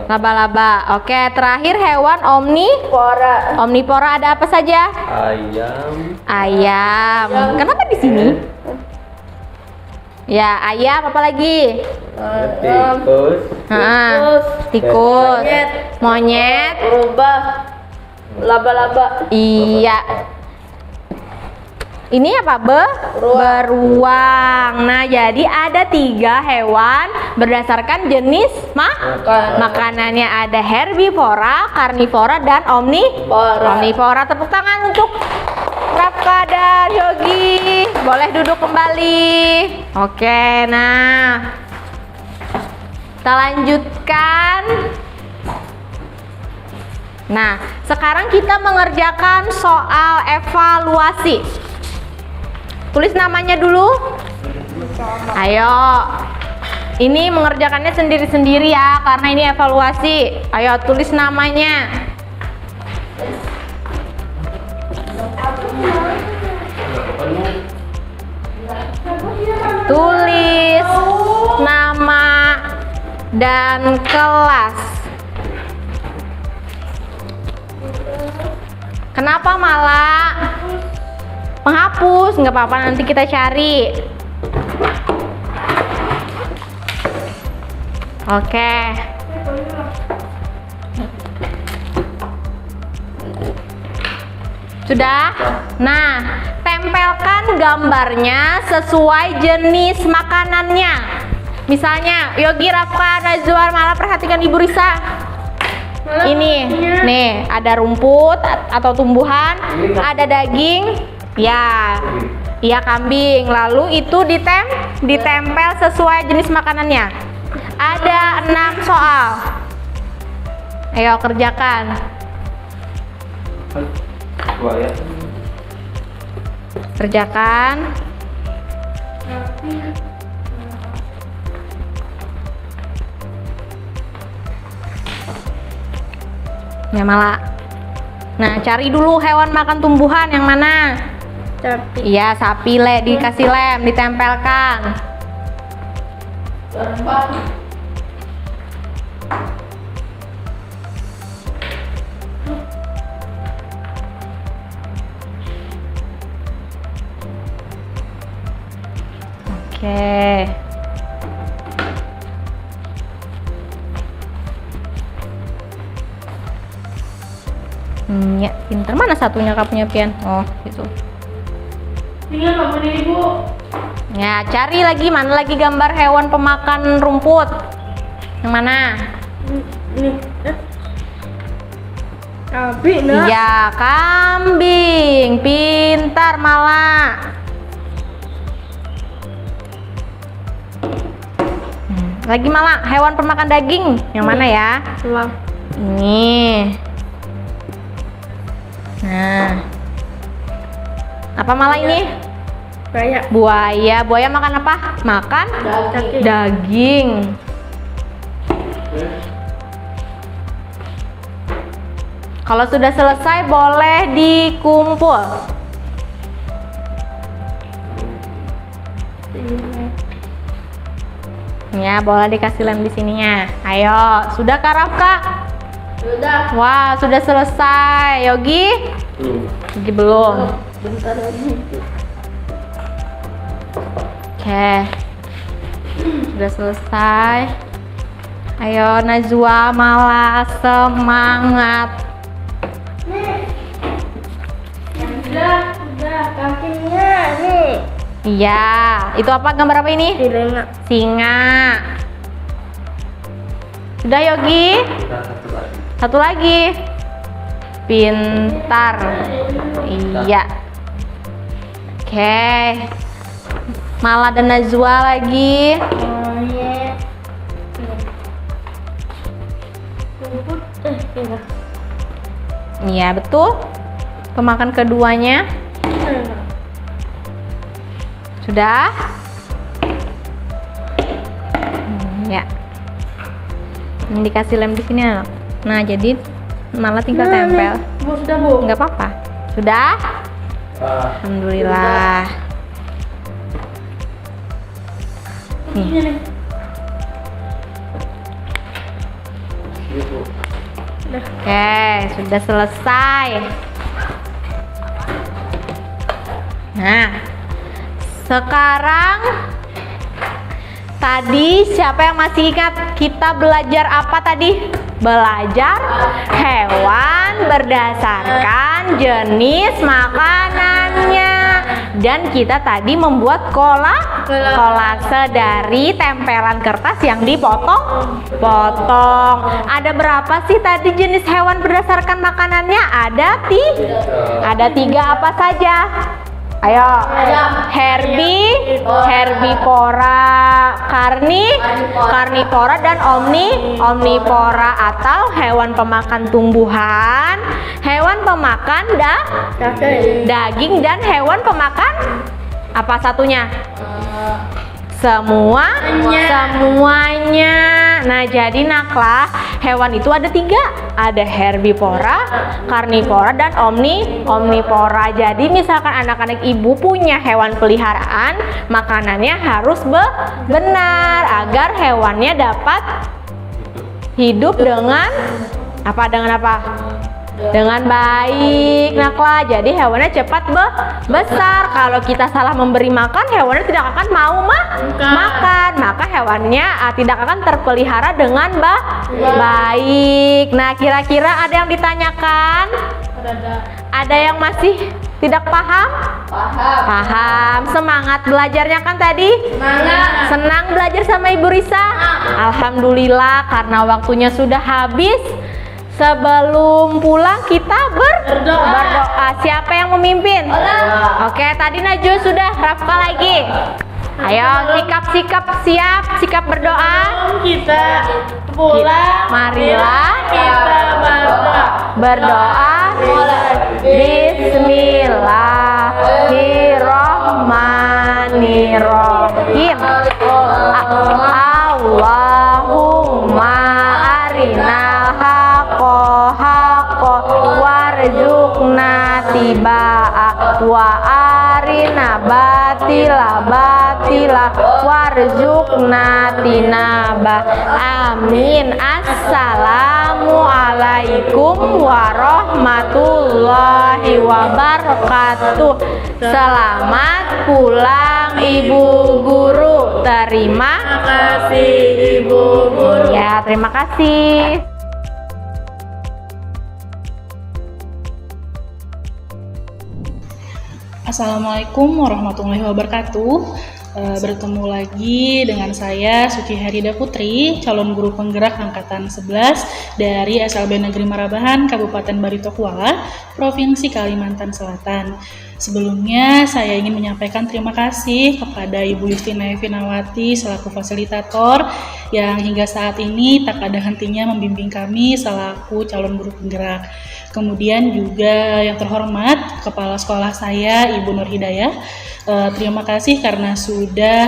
Laba-laba. Oke, terakhir hewan omnivora ada apa saja? Ayam. Kenapa di sini? Ya, ayam, apa lagi? Tikus, monyet, rubah, laba-laba. Iya. Ini apa? Beruang. Nah, jadi ada 3 hewan berdasarkan jenis makanannya. Ada herbivora, karnivora, dan omnivora. Tepuk tangan untuk Rafka dan Yogi. Boleh duduk kembali. Oke, nah kita lanjutkan. Nah, sekarang kita mengerjakan soal evaluasi. Tulis namanya dulu. Ayo. Ini mengerjakannya sendiri-sendiri ya, karena ini evaluasi. Ayo tulis namanya. Tulis nama dan kelas. Kenapa malah menghapus? Nggak apa-apa, nanti kita cari. Oke. Sudah? Nah, tempelkan gambarnya sesuai jenis makanannya. Misalnya, Yogi, Rafka, Najwa, Mala, perhatikan Ibu Risa. Ini, nih, ada rumput atau tumbuhan, ada daging, ya, kambing. Lalu itu ditempel sesuai jenis makanannya. Ada 6 soal. Ayo kerjakan. Kerjakan. Ya, Mala. Nah, cari dulu hewan makan tumbuhan yang mana? Sapi. Iya, sapi, dikasih lem, ditempelkan. Oke. Ya, pinter. Mana satunya Kak punya pian? Oh, gitu. Tinggal apa nih, Ibu? Ya, cari lagi, mana lagi gambar hewan pemakan rumput? Yang mana? Ini. Kambing, nah. Iya, kambing. Pintar malah. Lagi malah hewan pemakan daging. Yang mana ya? Selam. Ini. Nah. Apa malah ini? Buaya. Buaya makan apa? Makan daging. Kalau sudah selesai boleh dikumpul. Ya, boleh dikasih lem di sininya. Ayo, sudah Kak Rafka? Sudah. Wah, sudah selesai. Yogi? Yogi belum. Bentar lagi. Oke. Sudah selesai. Ayo Najwa, Mala, semangat. Sudah kakinya nih. Iya, itu apa, gambar apa ini? Singa. Singa. Sudah Yogi? Satu lagi. Pintar. Iya. Oke. Mala dan Najwa lagi. Monyet. Rumput. Singa. Iya, betul. Pemakan keduanya. Sudah? Ya. Ini dikasih lem di sini, anak. Nah, jadi malah tinggal tempel. Bu, sudah Bu. Enggak apa-apa. Sudah? Alhamdulillah. Ini nih. Oke, sudah selesai. Nah, sekarang tadi siapa yang masih ingat kita belajar apa tadi? Belajar hewan berdasarkan jenis makanannya. Dan kita tadi membuat kolase dari tempelan kertas yang dipotong-potong. Ada berapa sih tadi jenis hewan berdasarkan makanannya? Ada tiga apa saja? Ayo. Herbivora, karnivora dan omnivora atau hewan pemakan tumbuhan, hewan pemakan daging dan hewan pemakan apa satunya? Semuanya. Nah, jadi Naklah, hewan itu ada tiga. Ada herbivora, karnivora, dan omnivora. Jadi misalkan anak-anak ibu punya hewan peliharaan, makanannya harus benar agar hewannya dapat hidup dengan apa? Dengan baik, Naklah. Jadi hewannya cepat besar. Kalau kita salah memberi makan, hewannya tidak akan mau makan. Maka hewannya tidak akan terpelihara dengan baik. Nah, kira-kira ada yang ditanyakan? Ada yang masih tidak paham? Paham. Semangat belajarnya kan tadi? Senang belajar sama Ibu Risa? Alhamdulillah, karena waktunya sudah habis. Sebelum pulang kita berdoa. Siapa yang memimpin? Oke, tadi Najwa sudah, Rafka lagi. Ayo, sikap berdoa. Kita pulang. Marilah Kita berdoa. Bismillahirrahmanirrahim. Allahumma arinal haqqa warzuqna tibaa wa arina batila warzuqna tinaba. Amin. Assalamualaikum warahmatullahi wabarakatuh. Selamat pulang Ibu Guru. Terima kasih Ibu Guru. Ya, terima kasih. Assalamualaikum warahmatullahi wabarakatuh. Bertemu lagi dengan saya Suci Herida Putri, calon guru penggerak angkatan 11 dari SLB Negeri Marabahan, Kabupaten Barito Kuala, Provinsi Kalimantan Selatan. Sebelumnya saya ingin menyampaikan terima kasih kepada Ibu Justina Evinawati selaku fasilitator yang hingga saat ini tak ada hentinya membimbing kami selaku calon guru penggerak. Kemudian juga yang terhormat Kepala Sekolah saya Ibu Nur Hidayah, Terima kasih karena sudah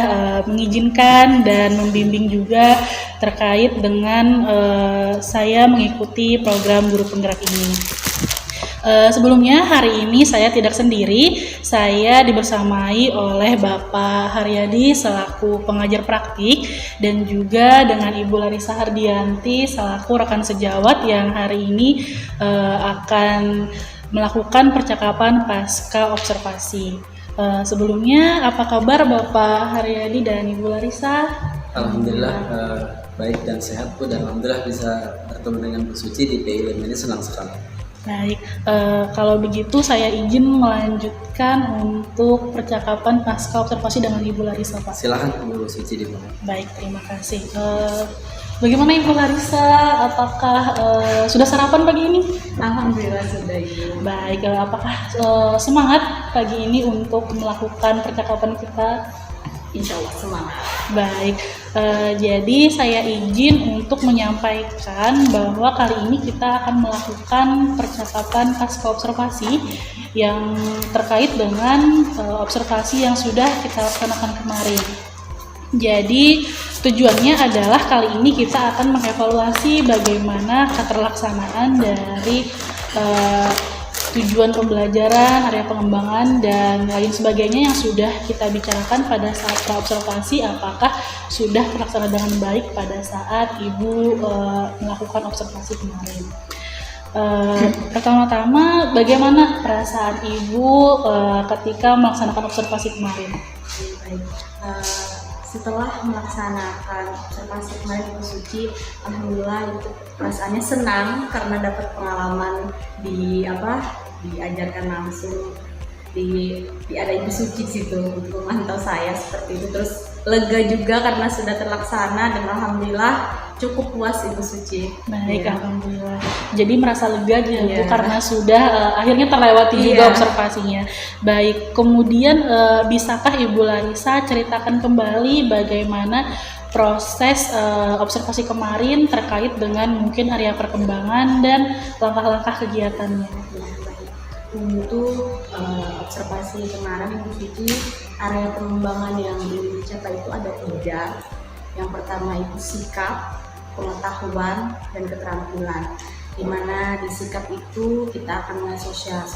mengizinkan dan membimbing juga terkait dengan saya mengikuti program Guru Penggerak ini. Sebelumnya hari ini saya tidak sendiri, saya dibersamai oleh Bapak Haryadi selaku pengajar praktik dan juga dengan Ibu Larissa Hardianti selaku rekan sejawat yang hari ini akan melakukan percakapan pasca observasi. Sebelumnya apa kabar Bapak Haryadi dan Ibu Larissa? Alhamdulillah baik dan sehat Bu, dan alhamdulillah bisa bertemu dengan Bu Suci di PILM ini, senang sekali. Baik, kalau begitu saya izin melanjutkan untuk percakapan pasca observasi dengan Ibu Larissa, Pak. Silakan Bu Suci dimulai. Baik, terima kasih. Bagaimana Ibu Larissa? Apakah sudah sarapan pagi ini? Alhamdulillah sudah Ibu. Baik, apakah semangat pagi ini untuk melakukan percakapan kita? Insya Allah semangat. Baik, jadi saya izin untuk menyampaikan bahwa kali ini kita akan melakukan percakapan pasca observasi yang terkait dengan observasi yang sudah kita laksanakan kemarin. Jadi tujuannya adalah kali ini kita akan mengevaluasi bagaimana keterlaksanaan dari tujuan pembelajaran, area pengembangan, dan lain sebagainya yang sudah kita bicarakan pada saat praobservasi, apakah sudah terlaksana dengan baik pada saat Ibu melakukan observasi kemarin. Pertama-tama, bagaimana perasaan Ibu ketika melaksanakan observasi kemarin? Baik. Setelah melaksanakan observasi kemarin Ibu Suci, alhamdulillah itu perasaannya senang karena dapat pengalaman diajarkan langsung, ada Ibu Suci di situ untuk memantau saya seperti itu. Terus lega juga karena sudah terlaksana dan alhamdulillah cukup puas Ibu Suci. Baik, Ya. alhamdulillah. Jadi merasa lega gitu Iya. karena sudah akhirnya terlewati juga Iya. observasinya. Baik, kemudian bisakah Ibu Larissa ceritakan kembali bagaimana proses observasi kemarin terkait dengan mungkin area perkembangan dan langkah-langkah kegiatannya? Untuk observasi kemarin Ibu Suci, area pengembangan yang dicapai itu ada 3. Yang pertama itu sikap, pengetahuan, dan keterampilan. Di mana di sikap itu kita akan mengasosial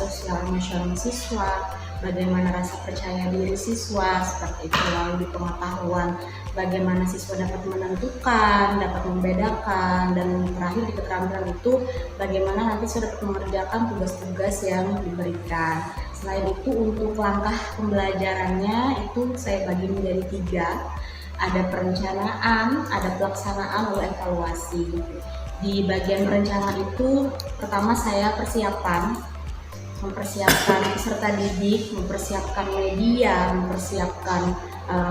emosional siswa, bagaimana rasa percaya diri siswa seperti itu. Lalu di pengetahuan, bagaimana siswa dapat menentukan, dapat membedakan, dan terakhir di keterampilan itu bagaimana nanti siswa dapat mengerjakan tugas-tugas yang diberikan. Selain itu untuk langkah pembelajarannya itu saya bagi menjadi 3. Ada perencanaan, ada pelaksanaan, lalu evaluasi. Di bagian perencanaan itu pertama saya mempersiapkan peserta didik, mempersiapkan media, mempersiapkan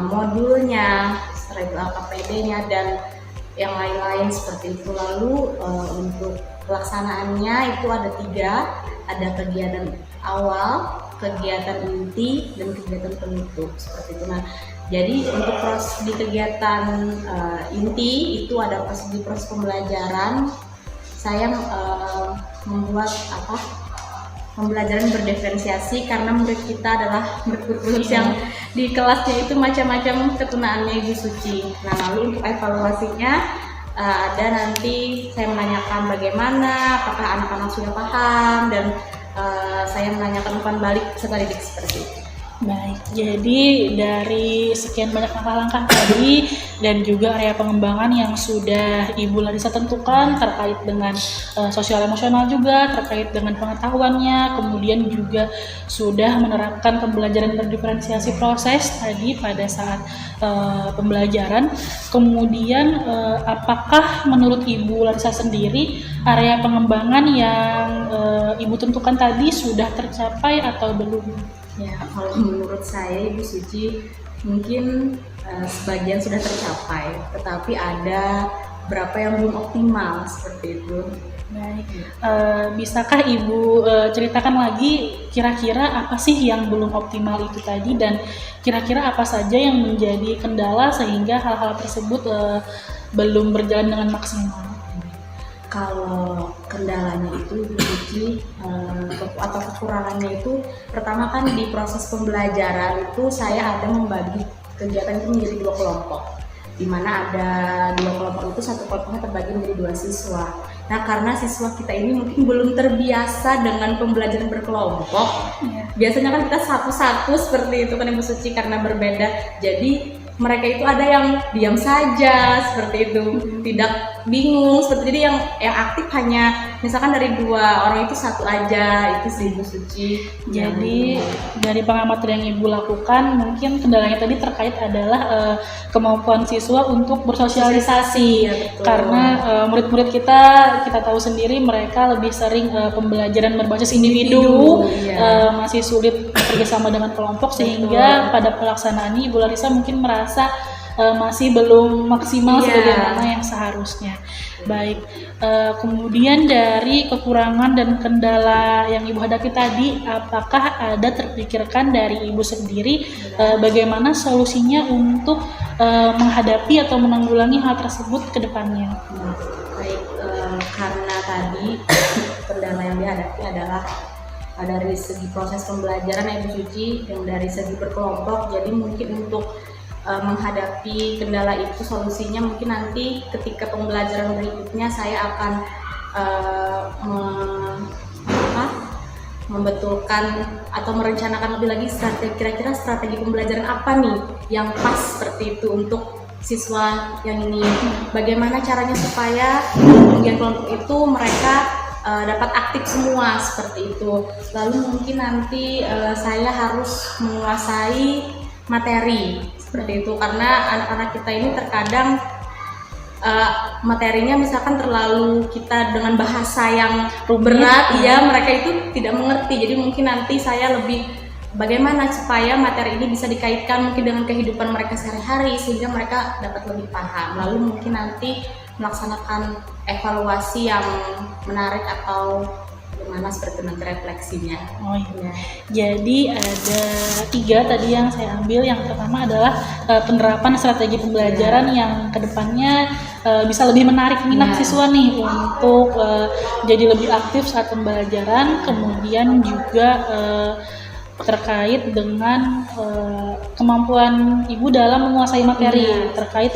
modulnya, setelah itu LKPD-nya dan yang lain-lain seperti itu. Lalu untuk pelaksanaannya itu ada 3, ada kegiatan awal, kegiatan inti, dan kegiatan penutup seperti itu. Nah, jadi untuk proses di kegiatan inti itu ada di proses pembelajaran saya membuat pembelajaran berdiferensiasi karena murid kita adalah murid yang di kelasnya itu macam-macam ketunaannya Ibu Suci. Nah, lalu untuk evaluasinya ada nanti saya menanyakan bagaimana, apakah anak-anak sudah paham, dan saya menanyakan umpan balik peserta didik seperti itu. Baik, jadi dari sekian banyak langkah-langkah tadi dan juga area pengembangan yang sudah Ibu Larissa tentukan terkait dengan sosial emosional juga, terkait dengan pengetahuannya, kemudian juga sudah menerapkan pembelajaran berdiferensiasi proses tadi pada saat pembelajaran. Kemudian apakah menurut Ibu Larissa sendiri area pengembangan yang Ibu tentukan tadi sudah tercapai atau belum? Ya, kalau menurut saya Ibu Suci mungkin sebagian sudah tercapai, tetapi ada beberapa yang belum optimal seperti itu. Baik, bisakah Ibu ceritakan lagi kira-kira apa sih yang belum optimal itu tadi dan kira-kira apa saja yang menjadi kendala sehingga hal-hal tersebut belum berjalan dengan maksimal? Kalau kendalanya itu Ibu Suci atau kekurangannya itu, pertama kan di proses pembelajaran itu saya ada membagi kegiatan itu menjadi 2 kelompok, di mana ada 2 kelompok itu, satu kelompoknya terbagi menjadi 2 siswa. Nah, karena siswa kita ini mungkin belum terbiasa dengan pembelajaran berkelompok, biasanya kan kita satu-satu seperti itu kan Ibu Suci, karena berbeda. Jadi mereka itu ada yang diam saja seperti itu, tidak bingung seperti. Jadi yang aktif hanya misalkan dari 2 orang itu 1 aja, itu sih Ibu Suci. Jadi dari pengamatan yang Ibu lakukan, mungkin kendalanya tadi terkait adalah kemampuan siswa untuk bersosialisasi. Ya, betul. Karena murid-murid kita tahu sendiri, mereka lebih sering pembelajaran berbasis individu, masih sulit bekerjasama dengan kelompok, sehingga pada pelaksanaan Ibu Larissa mungkin merasa masih belum maksimal sebagaimana yang seharusnya. Baik, kemudian dari kekurangan dan kendala yang Ibu hadapi tadi, apakah ada terpikirkan dari Ibu sendiri bagaimana solusinya untuk menghadapi atau menanggulangi hal tersebut ke depannya? Baik, karena tadi kendala yang dihadapi adalah dari segi proses pembelajaran ya Ibu Suci, yang dari segi berkelompok. Jadi mungkin untuk menghadapi kendala itu, solusinya mungkin nanti ketika pembelajaran berikutnya saya akan membetulkan atau merencanakan lebih lagi kira-kira strategi pembelajaran apa nih yang pas seperti itu untuk siswa yang ini. Bagaimana caranya supaya kemudian kelompok itu mereka dapat aktif semua seperti itu. Lalu mungkin nanti saya harus menguasai materi seperti itu, karena anak-anak kita ini terkadang materinya misalkan terlalu kita dengan bahasa yang berat, mereka itu tidak mengerti. Jadi mungkin nanti saya lebih bagaimana supaya materi ini bisa dikaitkan mungkin dengan kehidupan mereka sehari-hari sehingga mereka dapat lebih paham. Lalu mungkin nanti melaksanakan evaluasi yang menarik atau bagaimana seperti nanti refleksinya. Oh iya. Jadi ada 3 tadi yang saya ambil. Yang pertama adalah penerapan strategi pembelajaran yang kedepannya bisa lebih menarik minat siswa nih untuk jadi lebih aktif saat pembelajaran. Kemudian juga terkait dengan kemampuan Ibu dalam menguasai materi, terkait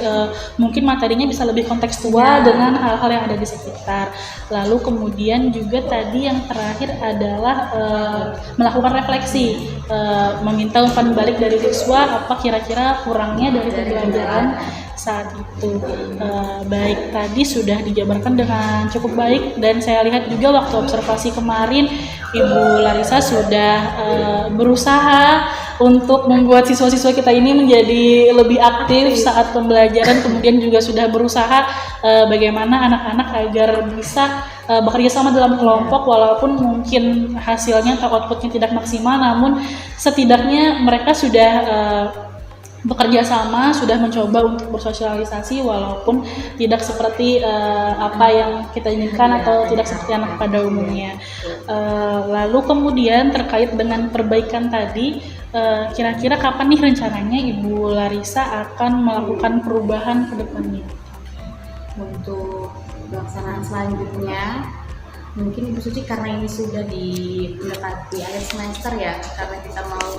mungkin materinya bisa lebih kontekstual dengan hal-hal yang ada di sekitar. Lalu kemudian juga tadi yang terakhir adalah melakukan refleksi, meminta umpan balik dari siswa apa kira-kira kurangnya dari pembelajaran saat itu. Baik, tadi sudah dijabarkan dengan cukup baik, dan saya lihat juga waktu observasi kemarin Ibu Larissa sudah berusaha untuk membuat siswa-siswa kita ini menjadi lebih aktif saat pembelajaran. Kemudian juga sudah berusaha bagaimana anak-anak agar bisa bekerja sama dalam kelompok, walaupun mungkin hasilnya atau outputnya tidak maksimal, namun setidaknya mereka sudah bekerja sama, sudah mencoba untuk bersosialisasi walaupun tidak seperti apa yang kita inginkan atau tidak seperti anak pada umumnya. Lalu kemudian terkait dengan perbaikan tadi, kira-kira kapan nih rencananya Ibu Larissa akan melakukan perubahan ke depannya? Untuk pelaksanaan selanjutnya, mungkin Ibu Suci karena ini sudah mendekati akhir semester ya, karena kita mau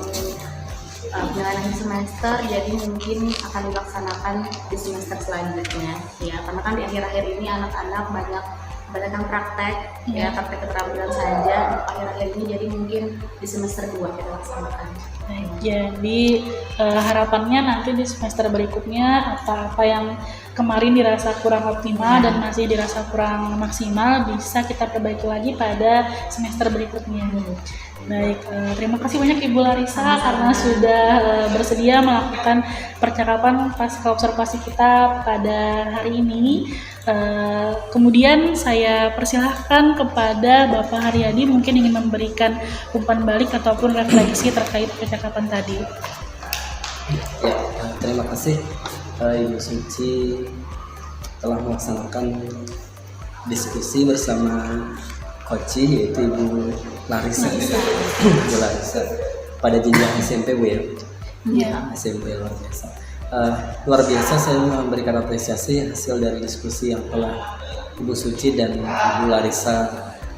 penyelesaian semester, jadi mungkin akan dilaksanakan di semester selanjutnya ya, karena kan di akhir-akhir ini anak-anak banyak yang praktek praktek keterampilan saja untuk akhir-akhir ini, jadi mungkin di semester 2 kita laksanakan. Baik, jadi harapannya nanti di semester berikutnya apa-apa yang kemarin dirasa kurang optimal dan masih dirasa kurang maksimal bisa kita perbaiki lagi pada semester berikutnya. Baik, terima kasih banyak Ibu Larissa karena sudah bersedia melakukan percakapan pasca observasi kita pada hari ini. Kemudian saya persilahkan kepada Bapak Haryadi, mungkin ingin memberikan umpan balik ataupun refleksi terkait percakapan tadi. Ya, terima kasih Ibu Suci telah melaksanakan diskusi bersama Koci, yaitu Ibu Larissa. Ibu Larissa pada jenjang SMP Bu ya. SMP luar biasa. Luar biasa, saya memberikan apresiasi hasil dari diskusi yang telah Ibu Suci dan Ibu Larissa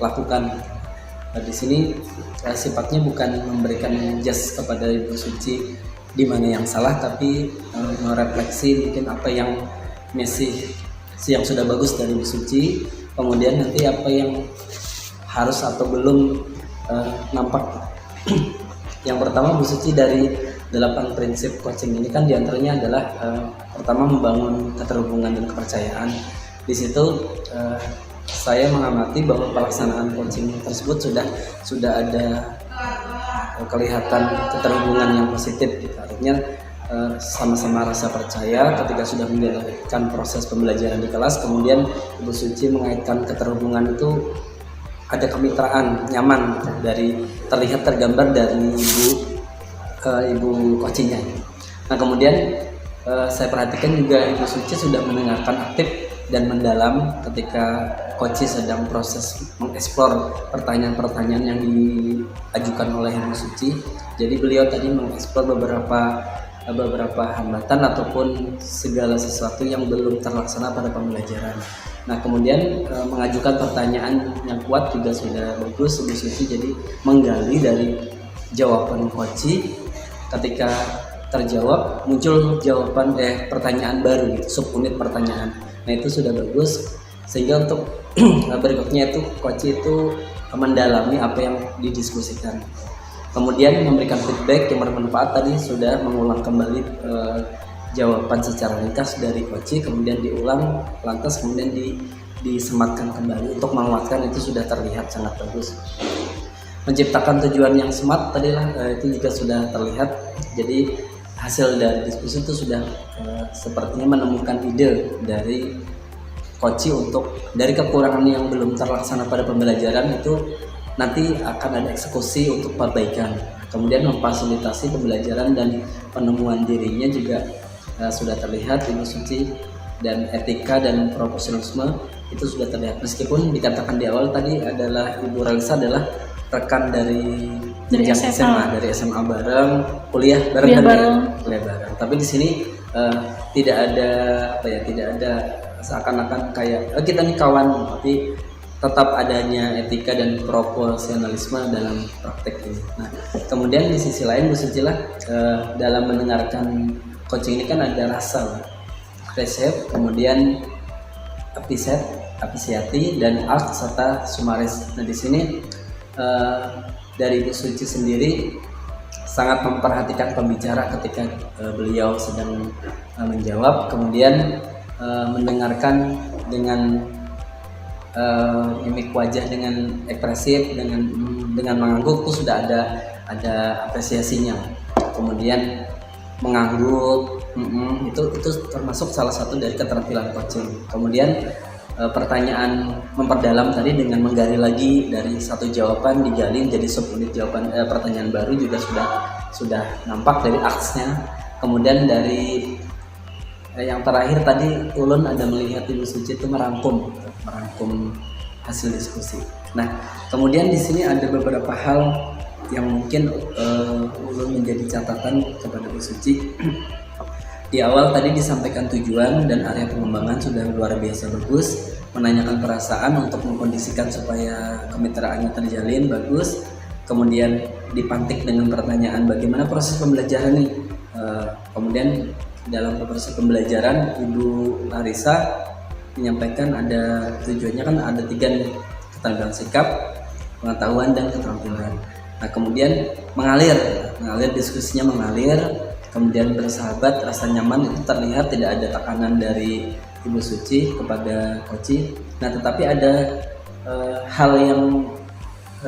lakukan. Di sini sifatnya bukan memberikan judge kepada Ibu Suci di mana yang salah, tapi merefleksi mungkin apa yang yang sudah bagus dari Ibu Suci, kemudian nanti apa yang harus atau belum nampak. Yang pertama, Bu Suci dari 8 prinsip coaching ini kan diantaranya adalah pertama membangun keterhubungan dan kepercayaan. Di situ saya mengamati bahwa pelaksanaan coaching tersebut sudah ada kelihatan keterhubungan yang positif. Artinya sama-sama rasa percaya ketika sudah menjalankan proses pembelajaran di kelas. Kemudian Ibu Suci mengaitkan keterhubungan itu ada kemitraan nyaman dari terlihat tergambar dari ibu coachingnya. Nah kemudian saya perhatikan juga Ibu Suci sudah mendengarkan aktif dan mendalam ketika coach sedang proses mengeksplor pertanyaan-pertanyaan yang diajukan oleh Ibu Suci. Jadi beliau tadi mengeksplor beberapa hambatan ataupun segala sesuatu yang belum terlaksana pada pembelajaran. Nah kemudian mengajukan pertanyaan yang kuat juga sudah bagus Ibu Suci, jadi menggali dari jawaban coach. Ketika terjawab muncul jawaban pertanyaan baru gitu, subunit pertanyaan. Nah itu sudah bagus, sehingga untuk berikutnya itu coach itu mendalami apa yang didiskusikan, kemudian memberikan feedback yang bermanfaat. Tadi sudah mengulang kembali jawaban secara ringkas dari coach, kemudian diulang lantas kemudian disematkan kembali untuk menguatkan. Itu sudah terlihat sangat bagus. Menciptakan tujuan yang smart tadi itu juga sudah terlihat. Jadi hasil dari diskusi itu sudah sepertinya menemukan ide dari coach untuk dari kekurangan yang belum terlaksana pada pembelajaran itu nanti akan ada eksekusi untuk perbaikan. Kemudian memfasilitasi pembelajaran dan penemuan dirinya juga sudah terlihat Ibu Suci, dan etika dan profesionalisme itu sudah terlihat. Meskipun dikatakan di awal tadi adalah Ibu Larissa adalah rekan dari SMA bareng, kuliah bareng. Tapi di sini tidak ada seakan-akan kayak kita nih kawan, tapi tetap adanya etika dan profesionalisme dalam praktek ini. Nah, kemudian di sisi lain Bu Suci dalam mendengarkan coaching ini kan ada rasa, resep, kemudian apresiasi dan art serta sumaris. Nah, di sini dari Ibu Suci sendiri sangat memperhatikan pembicara ketika beliau sedang menjawab, kemudian mendengarkan dengan mimik wajah dengan ekspresif, dengan mengangguk itu sudah ada apresiasinya. Kemudian mengangguk itu termasuk salah satu dari keterampilan coaching. Kemudian pertanyaan memperdalam tadi dengan menggali lagi dari satu jawaban digali menjadi subunit jawaban pertanyaan baru juga sudah nampak dari aksnya. Kemudian dari yang terakhir tadi ulun ada melihat Ibu Suci itu merangkum hasil diskusi. Nah kemudian di sini ada beberapa hal yang mungkin ulun menjadi catatan kepada Ibu Suci. Di awal tadi disampaikan tujuan dan area pengembangan sudah luar biasa bagus, menanyakan perasaan untuk mengkondisikan supaya kemitraannya terjalin bagus. Kemudian dipantik dengan pertanyaan bagaimana proses pembelajaran nih. Kemudian dalam proses pembelajaran Ibu Larissa menyampaikan ada tujuannya kan ada 3 nih, keterampilan sikap, pengetahuan dan keterampilan. Nah kemudian mengalir diskusinya mengalir. Kemudian bersahabat, rasa nyaman itu terlihat, tidak ada tekanan dari Ibu Suci kepada coach. Nah tetapi ada hal yang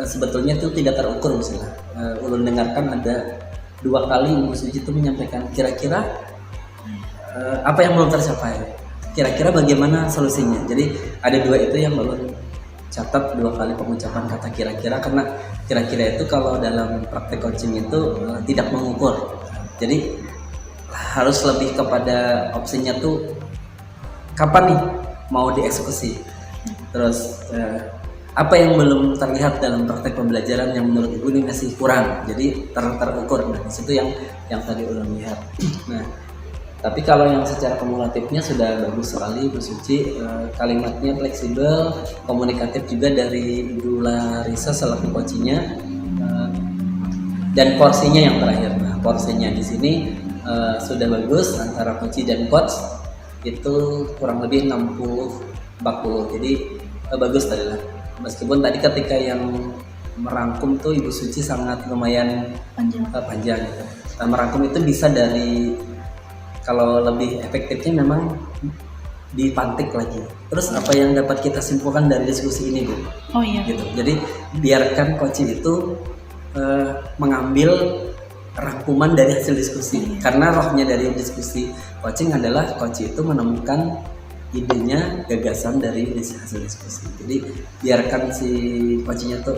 sebetulnya itu tidak terukur. Misalnya ulun dengarkan ada 2 kali Ibu Suci itu menyampaikan kira-kira apa yang belum tercapai, kira-kira bagaimana solusinya. Jadi ada 2 itu yang ulun catat, 2 kali pengucapan kata kira-kira, karena kira-kira itu kalau dalam praktek coaching itu tidak mengukur. Jadi harus lebih kepada opsinya tuh kapan nih mau dieksekusi. Terus apa yang belum terlihat dalam praktek pembelajaran yang menurut Ibu ini masih kurang. Jadi terukur. Nah, di situ yang tadi ulun lihat. Nah, Tapi kalau yang secara kumulatifnya sudah bagus sekali Bu Suci, kalimatnya fleksibel, komunikatif juga dari Ibu Larissa selaku coachnya, dan porsinya yang terakhir. Nah, porsinya di sini sudah bagus antara coach dan coach itu kurang lebih 60-40. Jadi bagus tadi lah. Meskipun tadi ketika yang merangkum tuh Ibu Suci sangat lumayan panjang gitu. Nah, merangkum itu bisa dari, kalau lebih efektifnya memang dipantik lagi. Terus apa yang dapat kita simpulkan dari diskusi ini, Bu? Oh iya. Gitu. Jadi biarkan coaching itu mengambil rangkuman dari hasil diskusi. Karena rohnya dari diskusi coaching adalah coach itu menemukan idenya, gagasan dari hasil diskusi. Jadi biarkan si coachingnya tuh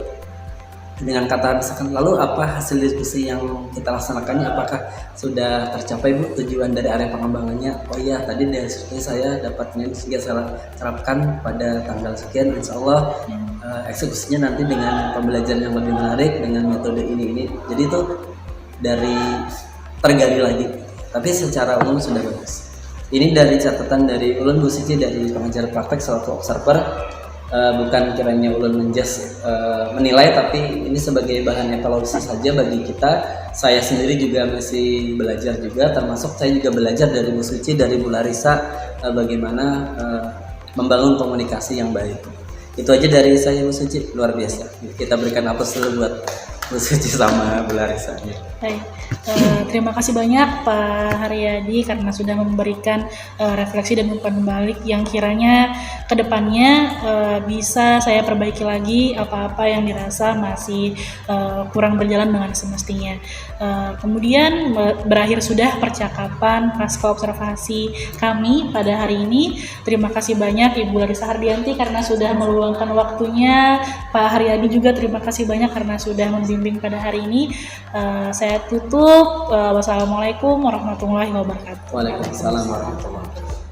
dengan kata misalkan, lalu apa hasil diskusi yang kita laksanakannya, apakah sudah tercapai Bu tujuan dari area pengembangannya? Oh iya, tadi dari diskusi saya dapatnya sehingga saya terapkan pada tanggal sekian, insya Allah eksekusinya nanti dengan pembelajaran yang lebih menarik dengan metode ini. Jadi itu dari tergali lagi, tapi secara umum sudah bagus. Ini dari catatan dari Ulun Bu Suci dari pengajar praktek selaku observer. Bukan kiranya Ulun menilai, tapi ini sebagai bahan evaluasi saja bagi kita. Saya sendiri juga masih belajar juga, termasuk saya juga belajar dari Bu Suci, dari Bu Larissa, bagaimana membangun komunikasi yang baik. Itu aja dari saya Bu Suci, luar biasa. Kita berikan aplaus dulu buat Bu Suci sama Bu Larissa. Baik, terima kasih banyak Pak Haryadi karena sudah memberikan refleksi dan umpan balik yang kiranya kedepannya bisa saya perbaiki lagi apa-apa yang dirasa masih kurang berjalan dengan semestinya. Kemudian berakhir sudah percakapan pasca observasi kami pada hari ini. Terima kasih banyak Ibu Larissa Hardianti karena sudah meluangkan waktunya. Pak Haryadi juga terima kasih banyak karena sudah membimbing pada hari ini. Saya tutup. Wassalamualaikum warahmatullahi wabarakatuh. Waalaikumsalam warahmatullahi wabarakatuh.